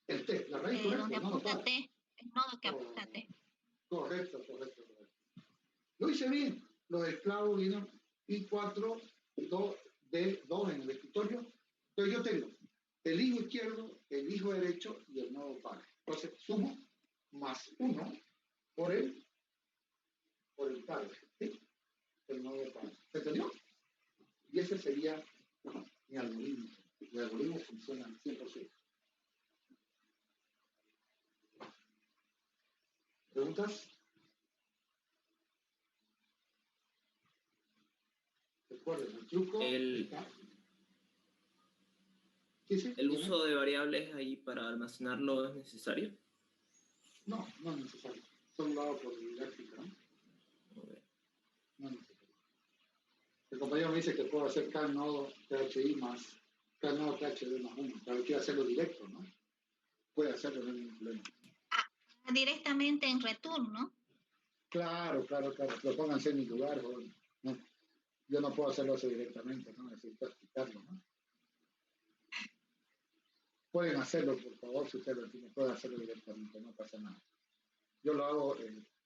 El T, la raíz, correcto. Donde apunta T. El nodo que apunta T. Correcto. Lo hice bien. Los esclavos vienen I4, 2, D2 en el escritorio. Entonces yo tengo el hijo izquierdo, el hijo derecho y el nodo par. Entonces sumo más 1 por el padre, ¿sí? El nodo par. ¿Se entendió? Y ese sería mi algoritmo. El algoritmo funciona al 100%. ¿Preguntas? Recuerden, el truco está... ¿Sí? ¿El uso de variables ahí para almacenarlo es necesario? No es necesario. Son dados por didáctica, ¿no? Okay. No es necesario. El compañero me dice que puedo hacer K nodo PHI más K nodo PHD más 1, pero quiere hacerlo directo, ¿no? Puede hacerlo, no hay ningún problema. Directamente en return, ¿no? Claro. Lo pónganse en mi lugar, ¿no? Yo no puedo hacerlo así directamente, ¿no? Necesito explicarlo, ¿no? Pueden hacerlo, por favor, si ustedes lo tienen, pueden hacerlo directamente, no pasa nada. Yo lo hago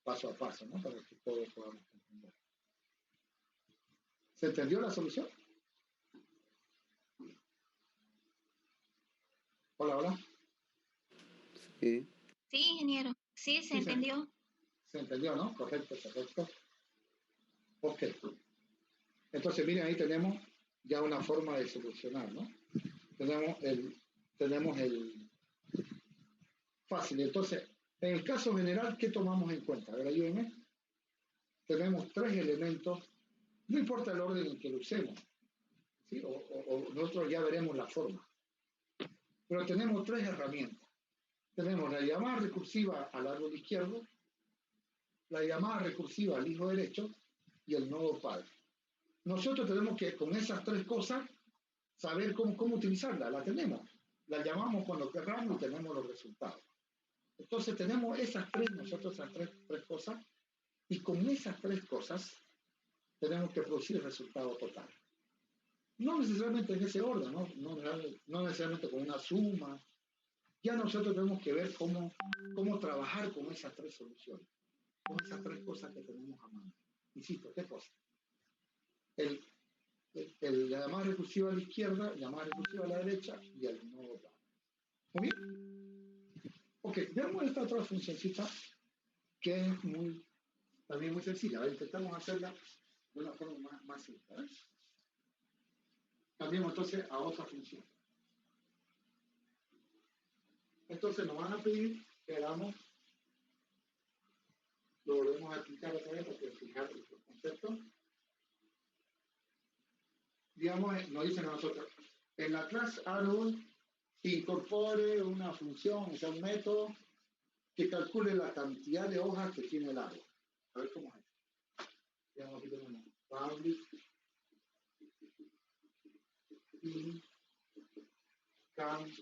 paso a paso, ¿no? Para que todos podamos entender. ¿Se entendió la solución? Hola. Sí. Sí, ingeniero. Sí, se entendió. Se entendió, ¿no? Correcto. Ok. Entonces, miren, ahí tenemos ya una forma de solucionar, ¿no? Tenemos el fácil. Entonces, en el caso general, ¿qué tomamos en cuenta? A ver, ayúdenme. Tenemos 3 elementos, no importa el orden en que lo usemos, ¿sí? O nosotros ya veremos la forma. Pero tenemos 3 herramientas. Tenemos la llamada recursiva al árbol izquierdo, la llamada recursiva al hijo derecho y el nodo padre. Nosotros tenemos que, con esas tres cosas, saber cómo utilizarla. La tenemos. La llamamos cuando querramos y tenemos los resultados. Entonces tenemos esas tres cosas, y con esas tres cosas tenemos que producir el resultado total. No necesariamente en ese orden, no necesariamente con una suma. Ya nosotros tenemos que ver cómo trabajar con esas tres soluciones, con esas tres cosas que tenemos a mano. Insisto, ¿qué cosa? La llamada recursiva a la izquierda, la llamada recursiva a la derecha y el nodo padre. ¿Muy bien? Ok, veamos esta otra funcioncita que es también muy sencilla. A ver, intentamos hacerla de una forma más simple. ¿Ves? Cambiamos entonces a otra función. Entonces nos van a pedir que hagamos, lo volvemos a explicar otra vez para que fijar el concepto. Digamos, nos dicen a nosotros, en la clase árbol incorpore una función, o sea, un método que calcule la cantidad de hojas que tiene el árbol. A ver cómo es. Digamos, aquí tenemos public y count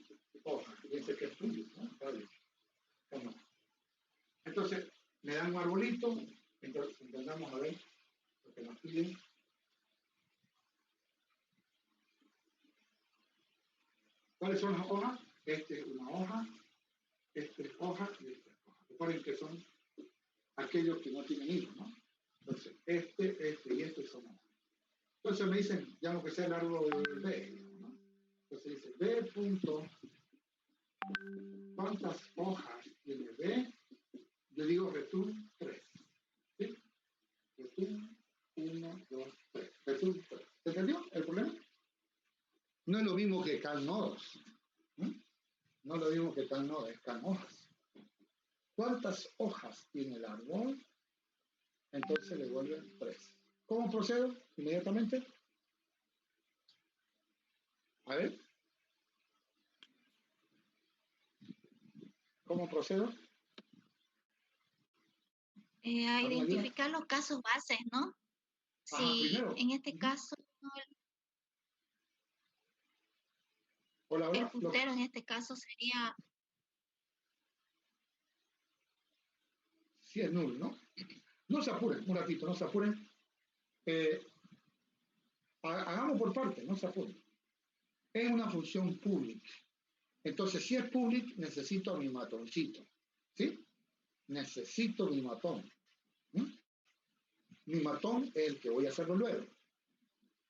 hojas. Fíjense que es público, ¿no? Está bien. Entonces, me dan un arbolito, entonces intentamos a ver lo que nos piden. ¿Cuáles son las hojas? Este es una hoja, este es hoja y esta es hoja. Recuerden que son aquellos que no tienen hijos, ¿no? Entonces, este y este son hojas. Entonces me dicen, llamo que sea el árbol B, ¿no? Entonces dice, B punto, ¿cuántas hojas tiene B? Yo digo return 3. ¿Sí? Return 1, 2, 3. Return 3. ¿Se entendió el problema? No es lo mismo que can nodos. No es lo mismo que can nodos, es can hojas. ¿Cuántas hojas tiene el árbol? Entonces le vuelven 3. ¿Cómo procedo? Inmediatamente. A ver. ¿Cómo procedo? A identificar los casos bases, ¿no? Ajá, Si primero. en este caso Hola, el puntero en este caso sería... Sí, es null, ¿no? No se apuren, un ratito, no se apuren. Hagamos por parte, no se apuren. Es una función public. Entonces, si es public, necesito a mi matoncito. ¿Sí? Necesito mi matón. Mi matón es el que voy a hacerlo luego.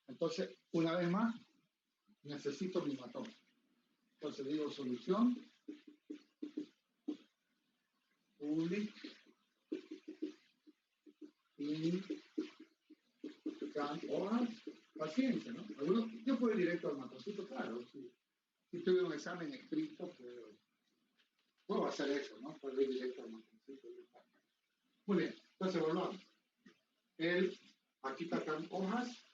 Entonces, una vez más, necesito mi matón. Entonces digo solución public y hojas, paciencia, ¿no? Yo puedo ir directo al matoncito, claro. Si tuve un examen escrito, puedo hacer eso, ¿no? Puedo ir directo al matoncito. Muy bien, entonces volvamos. Aquí están hojas.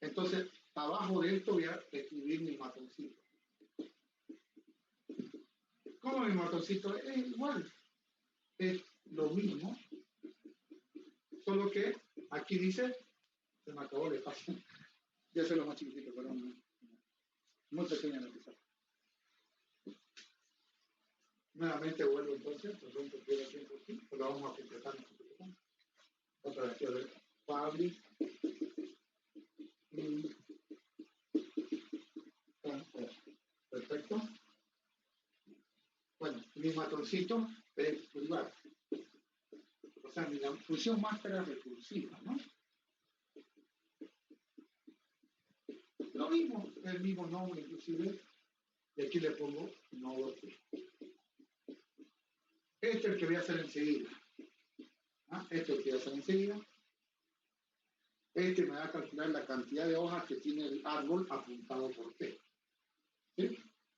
Entonces, abajo de esto voy a escribir mi matoncito. ¿Cómo mi matoncito? Es igual. Es lo mismo. Solo que aquí dice, se me acabó el espacio. Ya se lo más chiquitito, pero muy pequeña la pizarra. Nuevamente vuelvo entonces, perdón que pierda tiempo aquí, pero lo vamos a completar. Otra vez, quiero ver. Public y perfecto. Bueno, mi matoncito es igual. O sea, mi función máscara recursiva, ¿no? Lo mismo, el mismo nombre inclusive, y aquí le pongo nodo T. Este es el que voy a hacer enseguida. Este es el que voy a hacer enseguida. Este me va a calcular la cantidad de hojas que tiene el árbol apuntado por T. ¿Sí?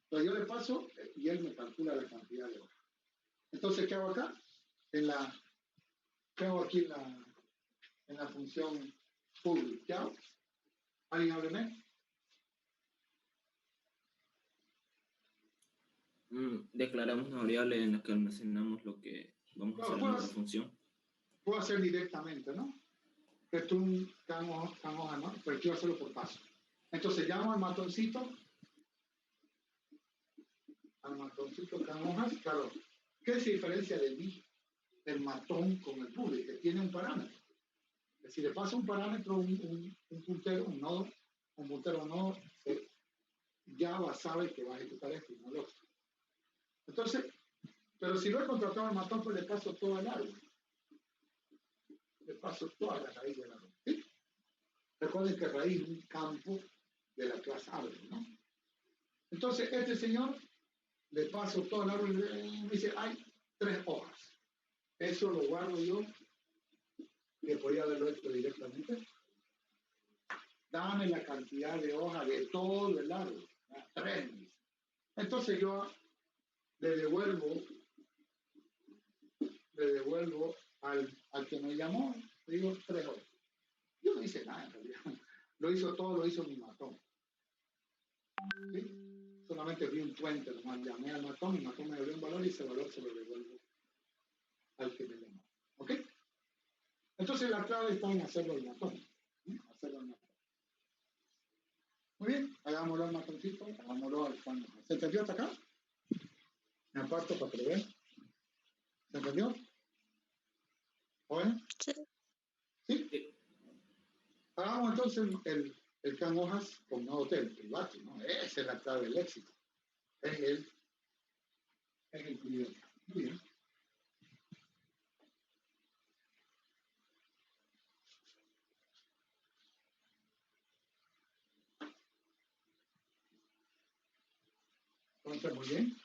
Entonces yo le paso y él me calcula la cantidad de hojas. Entonces, ¿qué hago acá? ¿Qué hago aquí en la función public? ¿Qué hago? ¿Alguien hábleme? Declaramos una variable en la que almacenamos lo que vamos a hacer en nuestra función. Puedo hacer directamente, ¿no? Return can hoja, ¿no? Pero quiero hacerlo por paso. Entonces llamo al matoncito can hojas. Claro, ¿qué se diferencia del matón con el public? Que tiene un parámetro. Si le paso un parámetro, un puntero, un nodo, Java sabe que va a ejecutar esto y no lo otro. Entonces, pero si lo he contratado al matón, pues le paso todo el árbol. Le paso toda la raíz del árbol. ¿Sí? Recuerden que raíz es un campo de la clase árbol, ¿no? Entonces, este señor le paso todo el árbol y me dice, hay 3 hojas. Eso lo guardo yo, que podía haberlo hecho directamente. Dame la cantidad de hojas de todo el árbol. 3. Entonces yo le devuelvo al que me llamó, le digo 3 horas. Yo no hice nada en realidad. Lo hizo mi matón. ¿Sí? Solamente vi un puente, nomás llamé al matón, mi matón me dio un valor y ese valor se lo devuelvo al que me llamó. ¿Ok? Entonces la clave está en hacerlo al matón. Hacerlo al matón. Muy bien, hagámoslo al matoncito, hagámoslo al Juan. ¿Se entendió hasta acá? Me aparto para que lo vean. ¿Se entendió? ¿Oye? Sí. ¿Sí? Hagamos entonces el can hojas con nodo hotel, privado, ¿no? Esa es la clave del éxito. Es el privado. Muy bien. Entonces, muy bien.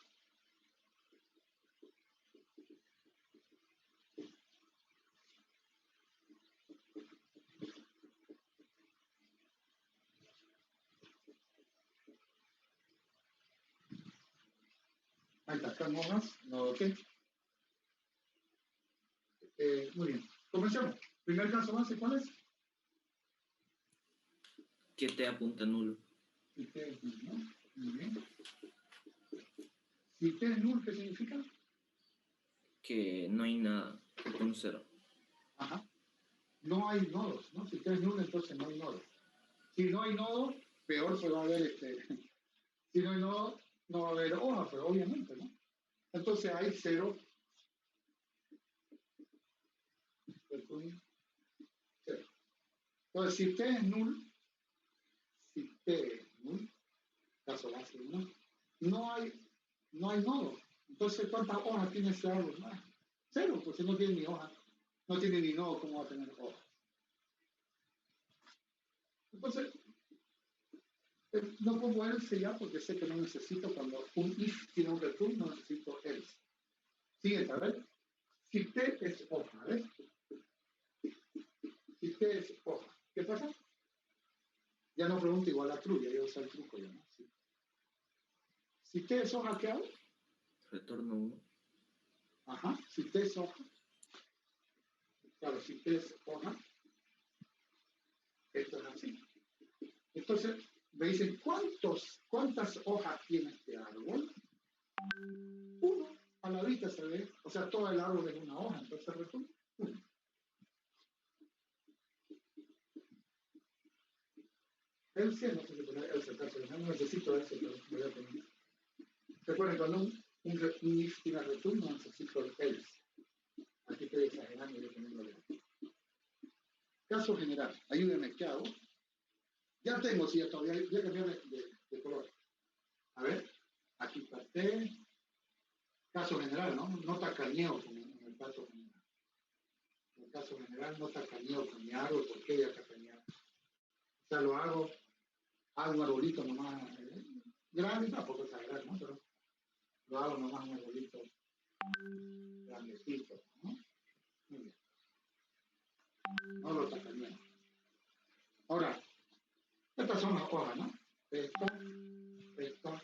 Ahí está, can hojas, nodo hotel. Muy bien. Comencemos. Primer caso base, ¿cuál es? Que te apunta nulo. Si T es null, ¿no? Muy bien. Si T es null, ¿qué significa? Que no hay nada, con 0. Ajá. No hay nodos, ¿no? Si T es null, entonces no hay nodos. Si no hay nodos, peor se va a ver Si no hay nodos, no va a haber hoja, pero obviamente, ¿no? Entonces hay 0. 0. Entonces, si T es null, caso base, no hay nodo. Entonces, ¿cuántas hojas tiene ese árbol? 0, pues si no tiene ni hoja, no tiene ni nodo, ¿cómo va a tener hoja? Entonces, no pongo else ya porque sé que no necesito cuando un if tiene un return, no necesito else. Siguiente, a ver. Si T es hoja, ¿ves? Si T es hoja, ¿qué pasa? Ya no pregunto igual a true, ya yo uso el truco ya, ¿no? Sí. Si T es hoja, ¿qué hago? Retorno 1. Ajá, si T es hoja. Claro, si T es hoja, esto es así. Entonces, me dicen, ¿cuántas hojas tiene este árbol? 1, a la vista se ve, o sea, todo el árbol es una hoja, entonces retorno 1. Else, no sé si poner else, no necesito else, pero voy a poner. Recuerden, cuando un if tiene return, no necesito el else. Aquí estoy exagerando, voy a ponerlo bien. Caso general, ayúdenme, ¿qué hago? Ya tengo, sí, todavía voy a cambiar de color. A ver, aquí está T. Caso general, ¿no? No tacañeo como en el caso general. En el caso general, no tacañeo con mi árbol, ¿por qué voy a tacañear? O sea, lo hago un arbolito nomás, grande, tampoco exagerar, ¿no? Pero lo hago nomás un arbolito grandecito, ¿no? Muy bien. No lo tacañeo. Ahora, estas son las hojas, ¿no? Esta.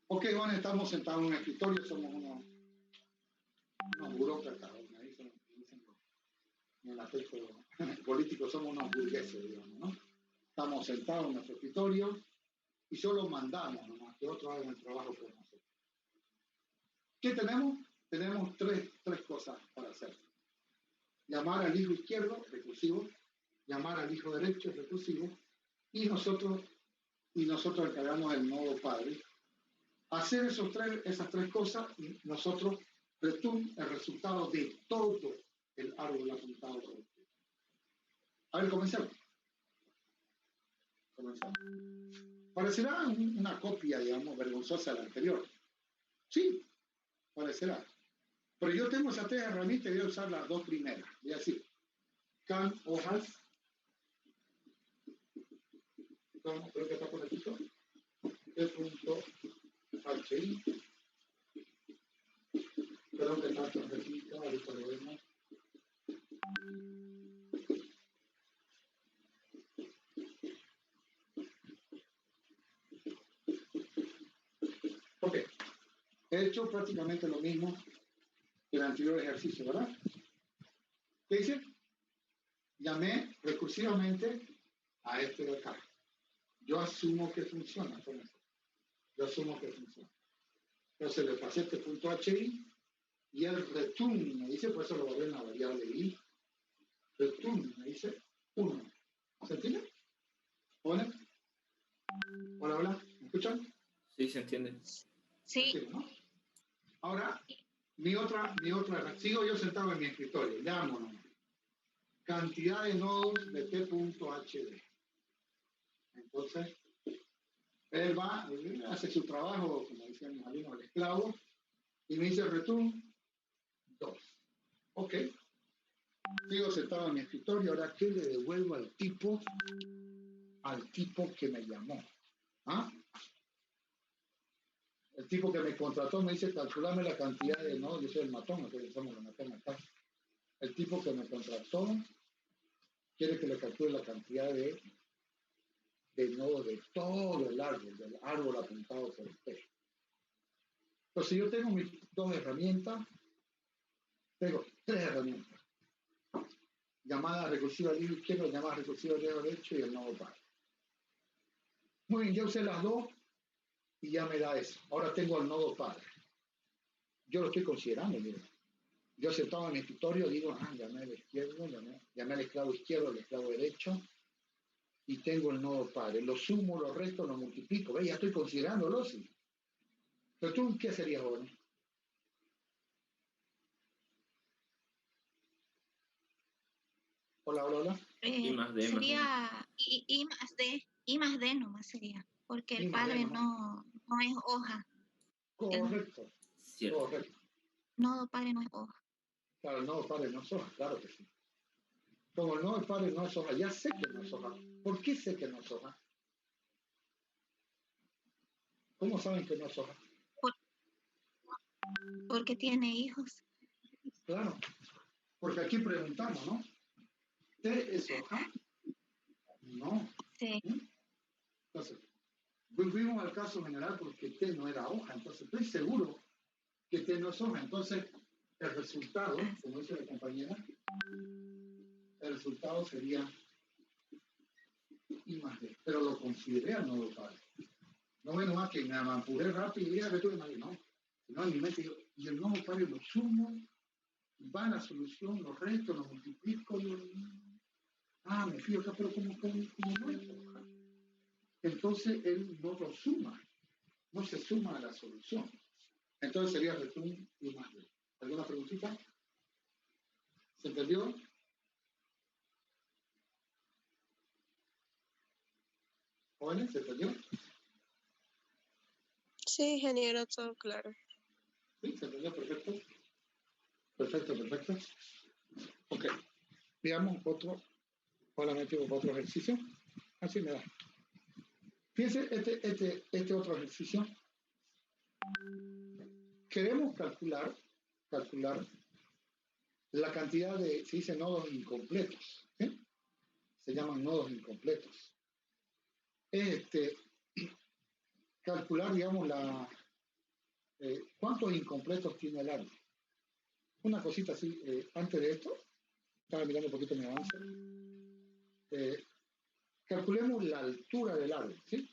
Ok, bueno, estamos sentados en un escritorio, somos unos burócratas, me dicen en el aspecto político somos unos burgueses, digamos, ¿no? Estamos sentados en nuestro escritorio y solo mandamos nomás que otros hagan el trabajo por nosotros. ¿Qué tenemos? Tenemos tres cosas para hacer. Llamar al hijo izquierdo, recursivo, llamar al hijo derecho, recursivo, y nosotros encargamos el nodo padre. Hacer esas tres cosas, y nosotros return el resultado de todo el árbol apuntado por el. A ver, comencemos. Parecerá una copia, digamos, vergonzosa de la anterior. Sí, parecerá. Pero yo tengo esas tres herramientas y voy a usar las dos primeras. Voy a decir, can hojas. Creo que está por aquí. T.hi. Perdón que está repito, ahorita lo vemos. Ok. He hecho prácticamente lo mismo que el anterior ejercicio, ¿verdad? ¿Qué hice? Llamé recursivamente a este de acá. Yo asumo que funciona con eso. Yo asumo que funciona. Entonces le pasé este punto HI y el return me dice, por eso lo volví a una variable I. Return me dice 1. ¿Se entiende? ¿Hola? Hola, hola. ¿Me escuchan? Sí, se entiende. Sí. ¿No? Ahora, mi otra, sigo yo sentado en mi escritorio, llamo cantidad de nodos de t.hd. Entonces, él va, hace su trabajo, como decían mis alumnos, el esclavo, y me dice return 2. Ok. Sigo sentado en mi escritorio, ahora ¿qué le devuelvo al tipo que me llamó? ¿Ah? El tipo que me contrató me dice, calculame la cantidad de nodos, yo soy el matón, nosotros somos el matón acá. El tipo que me contrató quiere que le calcule la cantidad de nodos de todo el árbol, del árbol apuntado por usted. Entonces yo tengo mis dos herramientas, tengo tres herramientas. Llamada recursiva al hijo izquierdo, llamada recursiva al hijo derecho y el nodo par. Muy bien, ya usé las dos y ya me da eso. Ahora tengo el nodo padre. Yo lo estoy considerando, mira. Yo sentado en mi escritorio digo, llamé al izquierdo, llamé al esclavo izquierdo, al esclavo derecho, y tengo el nodo padre. Lo sumo, lo resto, lo multiplico. ¿Ves? Ya estoy considerándolo, sí. Pero tú, ¿qué serías, joven? Hola, hola, hola. I más D Sería I más D nomás sería, porque el I más D padre nomás. no es hoja. Correcto. Cierto. Correcto. Nodo padre no es hoja. Claro, el nodo padre no es hoja, claro que sí. Como el nodo padre no es hoja, ya sé que no es hoja. ¿Por qué sé que no es hoja? ¿Cómo saben que no es hoja? Porque tiene hijos. Claro, porque aquí preguntamos, ¿no? ¿T es hoja? No. Sí. Entonces, volvimos al caso general porque T no era hoja, entonces estoy seguro que T no es hoja. Entonces, el resultado, como dice la compañera, el resultado sería I más D, pero lo consideré al nodo padre. No veo más que me apuré rápido y ya que tuve nadie, no. No, en mi mente digo, y el nodo padre lo sumo, va a la solución, lo resto, lo multiplico, me fío acá, pero como no es hoja. Entonces él no lo suma, no se suma a la solución. Entonces sería return I más D. ¿Alguna preguntita? ¿Se entendió? ¿Jóvenes? ¿Se entendió? Sí, ingeniero, todo claro. Sí, se entendió, perfecto. Perfecto. Ok. Veamos otro, solamente otro ejercicio. Así me da. Fíjense, este otro ejercicio. Queremos calcular la cantidad de, se dice nodos incompletos. ¿Sí? Se llaman nodos incompletos. Calcular, digamos, cuántos incompletos tiene el árbol. Una cosita así, antes de esto, estaba mirando un poquito mi avance. Calculemos la altura del árbol, ¿sí?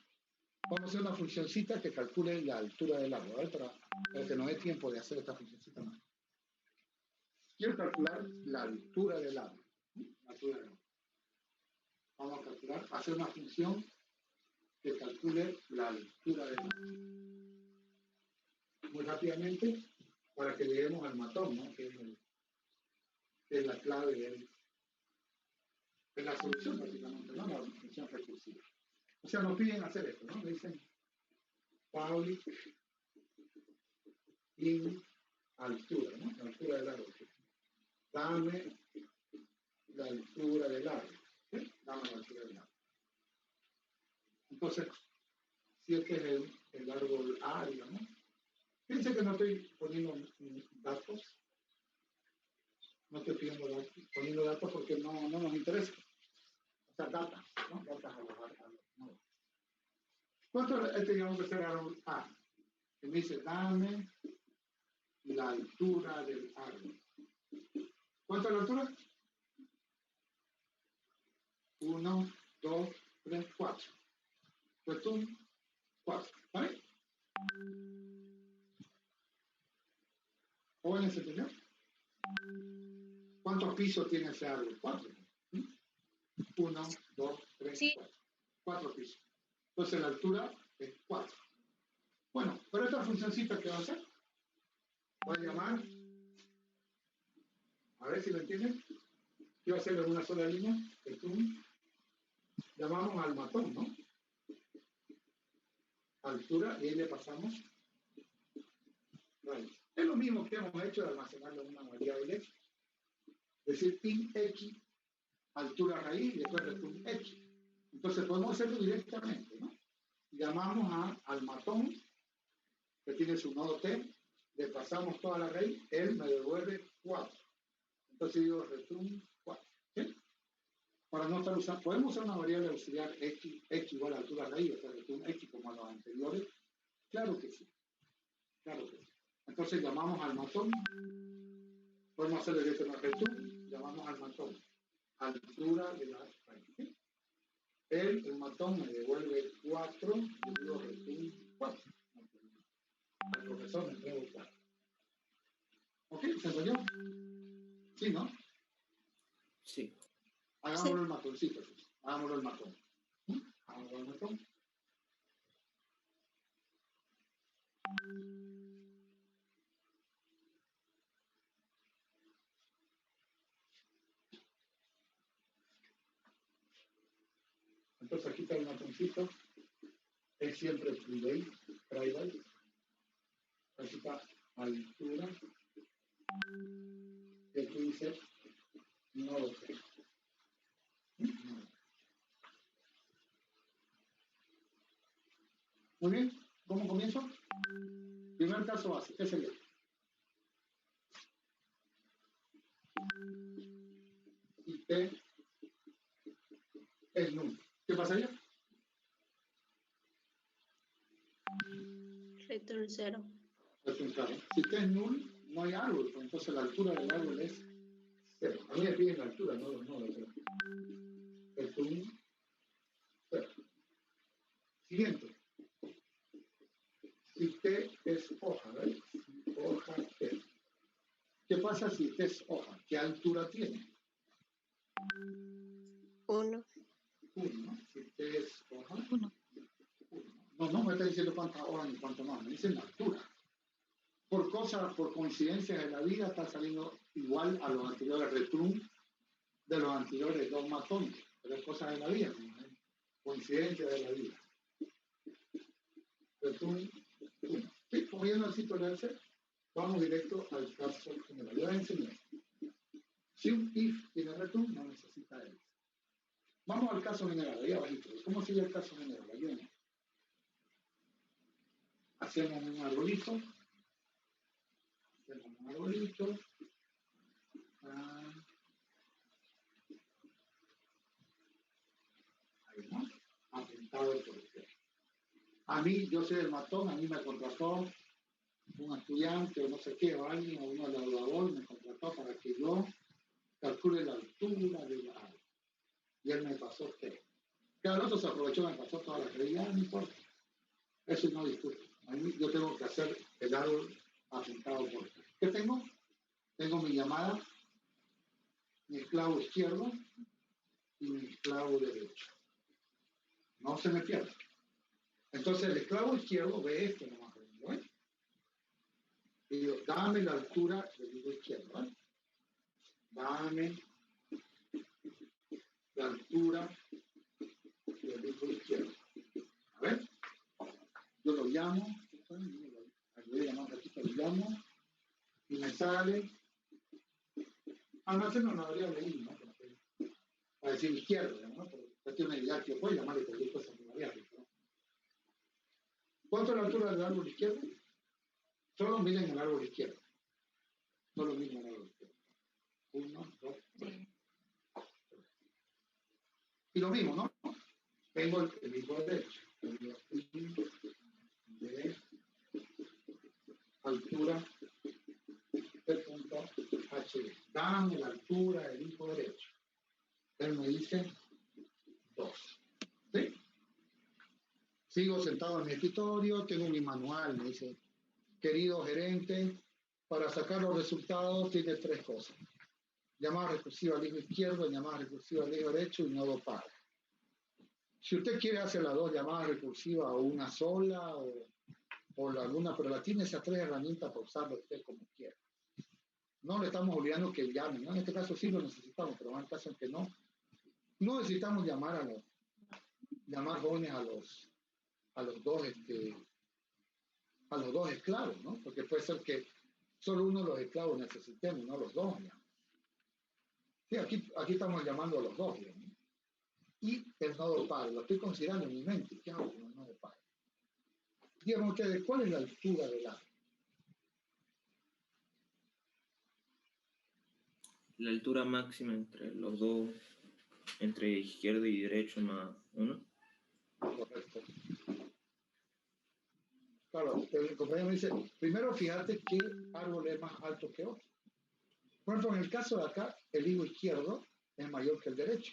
Vamos a hacer una funcioncita que calcule la altura del árbol, ¿vale? Para que nos dé tiempo de hacer esta funcioncita más. Quiero calcular la altura del árbol. La altura del árbol. Vamos a calcular, hacer una función que calcule la altura del árbol. Muy rápidamente, para que lleguemos al matón, ¿no? Que es la clave de la solución, básicamente, ¿no? La función recursiva. O sea, nos piden hacer esto, ¿no? Me dicen public in altura, ¿no? La altura del árbol. Dame la altura del árbol. ¿Sí? Dame la altura del árbol. Entonces, si este es el árbol A, digamos, fíjense que no estoy poniendo datos. No estoy poniendo datos porque no nos interesa. O sea, datas, ¿no? Datas a los nodos. ¿Cuánto teníamos que hacer árbol A? Que me dice, dame la altura del árbol. ¿Cuánto es la altura? 1, 2, 3, 4. Pues tú, 4. ¿Vale? ¿Jóvenes se entendió? ¿Cuántos pisos tiene ese árbol? 4. 1, 2, 3, 4. 4 pisos. Entonces la altura es 4. Bueno, pero esta funcioncita, ¿qué va a hacer? Va a llamar, a ver si lo entienden, ¿qué va a hacer en una sola línea? Llamamos al matón, ¿no? Altura, y ahí le pasamos raíz. Es lo mismo que hemos hecho de almacenarlo en una variable x. Es decir, pin x, altura raíz, y después return x. Entonces podemos hacerlo directamente, ¿no? Llamamos al matón, que tiene su nodo t, le pasamos toda la raíz, él me devuelve 4. Entonces digo return 4. ¿Sí? Para no estar usando, podemos usar una variable auxiliar x igual a altura raíz, o sea, return x como a los anteriores. Claro que sí. Claro que sí. Entonces llamamos al matón, podemos hacer directo en el return, llamamos al matón, altura de la raíz. ¿Sí? El matón me devuelve 4, yo digo return 4. El profesor me entrega 4. ¿Ok? ¿Se entendió? Sí, ¿no? Sí. Hagámoslo el matoncito. Hagámoslo el matón. Hagámoslo el matón. Entonces aquí está el matoncito. Es siempre private. Aquí está altura. Y aquí dice no lo sé. Muy bien. ¿Cómo comienzo? Primer caso base. ¿Qué sería? Y T es null. ¿Qué pasaría? Return 0. Return 0. Si T es null, no hay árbol. Pues entonces la altura del árbol es 0. A mí me piden la altura, no los nodos. Return 0. Siguiente. Si T es hoja, ¿ves? Hoja T. ¿Qué pasa si T es hoja? ¿Qué altura tiene? 1. 1. Si T es hoja, 1. No me está diciendo cuántas hojas ni cuánto más, me dicen la altura. Por coincidencias de la vida, está saliendo igual a los anteriores return de los anteriores dos matones. Pero es cosas de la vida, ¿no? Coincidencias de la vida. Return 1. Sí, como yo no necesito leerse, vamos directo al caso general. Yo voy a enseñar. Si un if tiene return, no necesita else. Vamos al caso general, ahí abajito. ¿Cómo sigue el caso general? Ayúdenme. Hacemos un arbolito. Ahí no. Apuntado por usted. A mí, yo soy el matón, a mí me contrató un estudiante o no sé qué, o alguien, o un evaluador me contrató para que yo calcule la altura de la área. Y él me pasó usted. Cada otro se aprovechó, me pasó toda la realidad, no importa. Eso no discuto. A mí, yo tengo que hacer el árbol apuntado por... ¿Qué tengo? Tengo mi llamada, mi esclavo izquierdo y mi esclavo derecho. No se me pierda. Entonces el esclavo izquierdo ve esto nomás, ¿no? Y digo, dame la altura del hijo izquierdo, ¿vale? Dame la altura del hijo izquierdo. A ver, yo lo llamo, voy a llamar aquí, lo llamo, y me sale, no sé, no habría leído, ¿no? Para decir izquierdo, ¿no? Pero esta es una idea que puede llamarle cualquier cosa muy variable, ¿no? ¿Cuánto es la altura del árbol izquierdo? Solo miren el árbol izquierdo. Solo miren el árbol izquierdo. 1, 2, 3. Y lo mismo, ¿no? Tengo el mismo derecho. Tengo de altura del punto H. Dame la altura del hijo derecho. Él me dice 2. ¿Sí? Sigo sentado en mi escritorio, tengo mi manual, me dice, querido gerente, para sacar los resultados tiene 3 cosas. Llamada recursiva al hijo izquierdo, llamada recursiva al hijo derecho y nodo par. Si usted quiere hacer las 2 llamadas recursivas o una sola o alguna, pero la tiene esas 3 herramientas para usarlo usted como quiera. No le estamos obligando que llamen, ¿no? En este caso sí lo necesitamos, pero en el caso en que no necesitamos llamar jóvenes a los dos esclavos, ¿no? Porque puede ser que solo uno de los esclavos necesitemos, no los dos, ¿no? Sí, aquí estamos llamando a los dos, ¿no? Y el nodo par, lo estoy considerando en mi mente. ¿Qué hago con el nodo par? Díganme ustedes, ¿cuál es la altura del árbol? La altura máxima entre los dos, entre izquierdo y derecho más 1. Correcto. Claro, el compañero me dice, primero fíjate qué árbol es más alto que otro. Por ejemplo, en el caso de acá, el higo izquierdo es mayor que el derecho.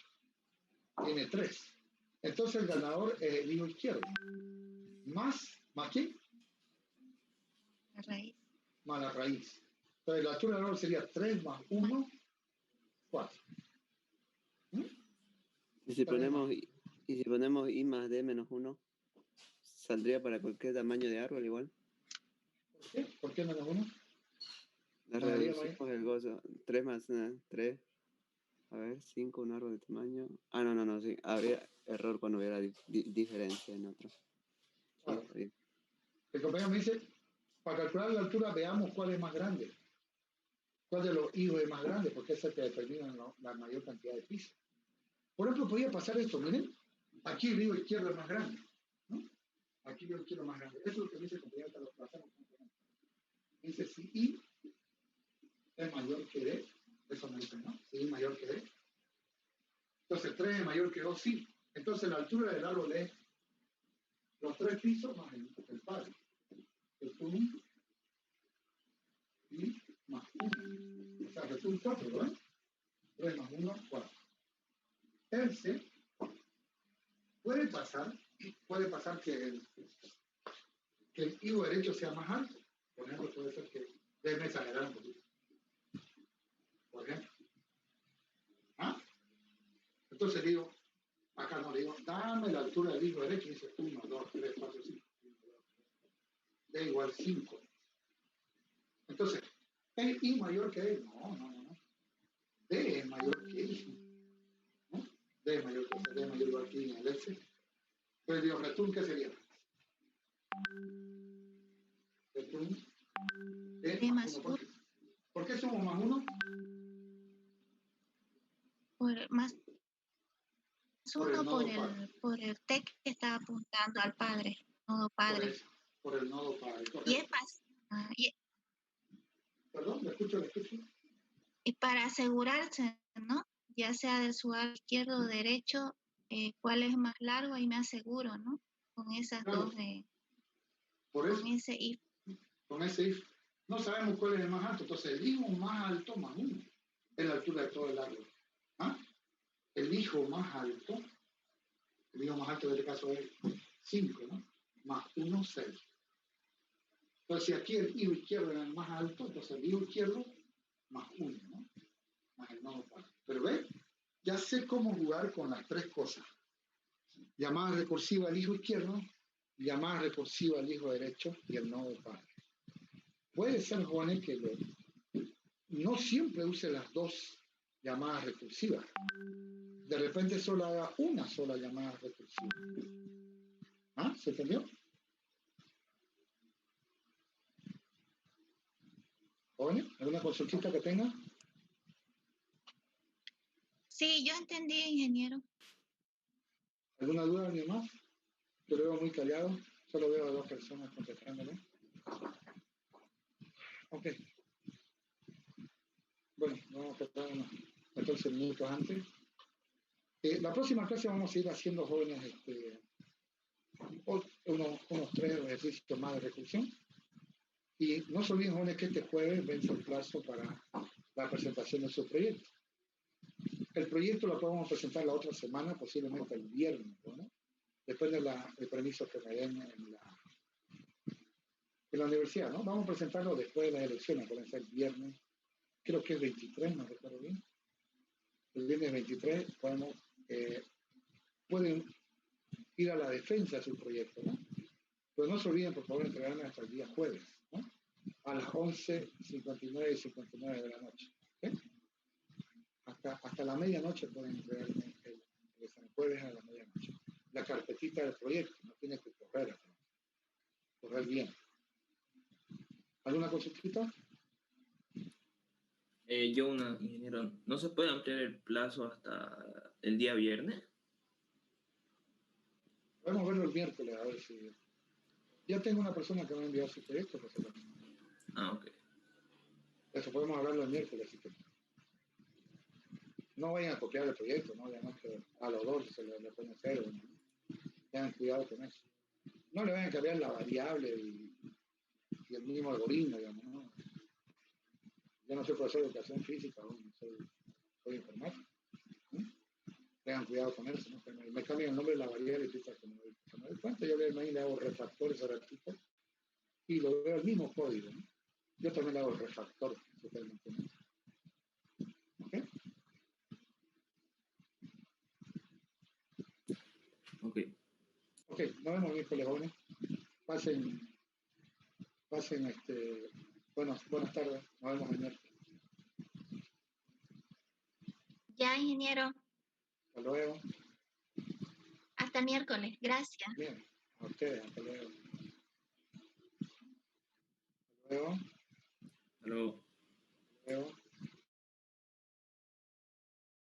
Tiene 3. Entonces el ganador es el higo izquierdo. ¿Más quién? La raíz. Más la raíz. Entonces la altura del árbol sería 3 más 1, 4. Y si ponemos I más D menos 1, ¿saldría para cualquier tamaño de árbol igual? ¿Por qué? ¿Por qué menos 1? La reducimos el gozo. 3 más 3. A ver, 5, un árbol de tamaño. No, sí. Habría error cuando hubiera diferencia en otro. Claro. El compañero me dice, para calcular la altura veamos cuál es más grande. ¿Cuál de los hijos es más grande? Porque es el que determina la mayor cantidad de pisos. Por ejemplo, podría pasar esto, miren. Aquí el hijo izquierdo es más grande, ¿no? Aquí el hijo izquierdo es más grande. Eso es lo que dice el compañero, lo pasamos. Dice, si I es mayor que D, eso me dice, ¿no? Si I es mayor que D. Entonces 3 es mayor que 2, sí. Entonces la altura del árbol es los 3 pisos más el padre. El 1 y más 1. O sea, que es un 4, ¿verdad? 3 más 1, 4. Else, puede pasar que el higo derecho sea más alto. Por ejemplo, puede ser que, déjenme exagerar un poquito. Por ejemplo. ¿Ah? Entonces digo, acá no le digo, dame la altura del higo derecho, y dice 1, 2, 3, 4, 5. D igual 5. Entonces, ¿es I mayor que D? No. D es mayor que I. ¿No? D es mayor que I. D es mayor igual que I en el Excel. Entonces digo, return, ¿qué sería? Return D más 1. ¿Por qué somos más 1? Más 1 por el T que está apuntando al padre, nodo padre. Por el nodo padre. Y es Perdón, ¿me escucho? Y para asegurarse, ¿no? Ya sea de su lado izquierdo o derecho, cuál es más largo, ahí me aseguro, ¿no? Con esas dos, por eso, con ese if. Con ese if. No sabemos cuál es el más alto, entonces el hijo más alto más 1 es la altura de todo el árbol. ¿Ah? El hijo más alto en este caso es 5, ¿no? más 1, 6. Entonces, si aquí el hijo izquierdo era el más alto, entonces el hijo izquierdo más 1, ¿no? Más el nodo par. Pero ¿ves? Ya sé cómo jugar con las tres cosas. Llamada recursiva al hijo izquierdo, llamada recursiva al hijo derecho y el nodo par. Puede ser, jóvenes, que no siempre use las dos llamadas recursivas. De repente solo haga una sola llamada recursiva. ¿Ah? ¿Se entendió? ¿Jóvenes? ¿Alguna consultita que tenga? Sí, yo entendí, ingeniero. ¿Alguna duda, alguien más? Yo lo veo muy callado. Solo veo a 2 personas contestándole. Ok. Bueno, vamos a tratar unos 14 minutos antes. La próxima clase vamos a ir haciendo, jóvenes, unos 3 ejercicios más de recursión. Y no se olviden, jóvenes, que este jueves vence el plazo para la presentación de su proyecto. El proyecto lo podemos presentar la otra semana, posiblemente el viernes, ¿no? Depende del permiso que me den en la universidad, ¿no? Vamos a presentarlo después de las elecciones, pueden ser el viernes, creo que es 23, no recuerdo bien. El viernes 23 pueden ir a la defensa de su proyecto, ¿no? Pero no se olviden, por favor, entregarme hasta el día jueves, ¿no? A las 11:59 y 59 de la noche. ¿Okay? Hasta la medianoche pueden entregarme el jueves a la medianoche. La carpetita del proyecto, no tiene que correr bien. ¿Alguna consultita? Ingeniero, ¿no se puede ampliar el plazo hasta el día viernes? Podemos verlo el miércoles, a ver si... Ya tengo una persona que va a enviar su proyecto. Pues, ok. Eso podemos hablarlo el miércoles, así que... No vayan a copiar el proyecto, ¿no? Ya no que a los dos se le ponen cero, ¿no? Tengan cuidado con eso. No le vayan a cambiar la variable y el mismo algoritmo, digamos, ¿no? Yo no soy profesor de educación física, no soy informático. Tengan cuidado con eso, ¿no? Me cambian el nombre de la variable y que me doy cuenta, yo le hago refactores a ratitos y lo veo el mismo código, ¿no? Yo también le hago refactor, totalmente, ¿no? ¿Ok? Ok, nos vemos miércoles, jóvenes. Pasen buenas tardes, nos vemos el miércoles. Ya, ingeniero. Hasta luego. Hasta miércoles. Gracias. Bien, a ustedes, hasta luego. Hasta luego. Hasta luego. Hasta luego.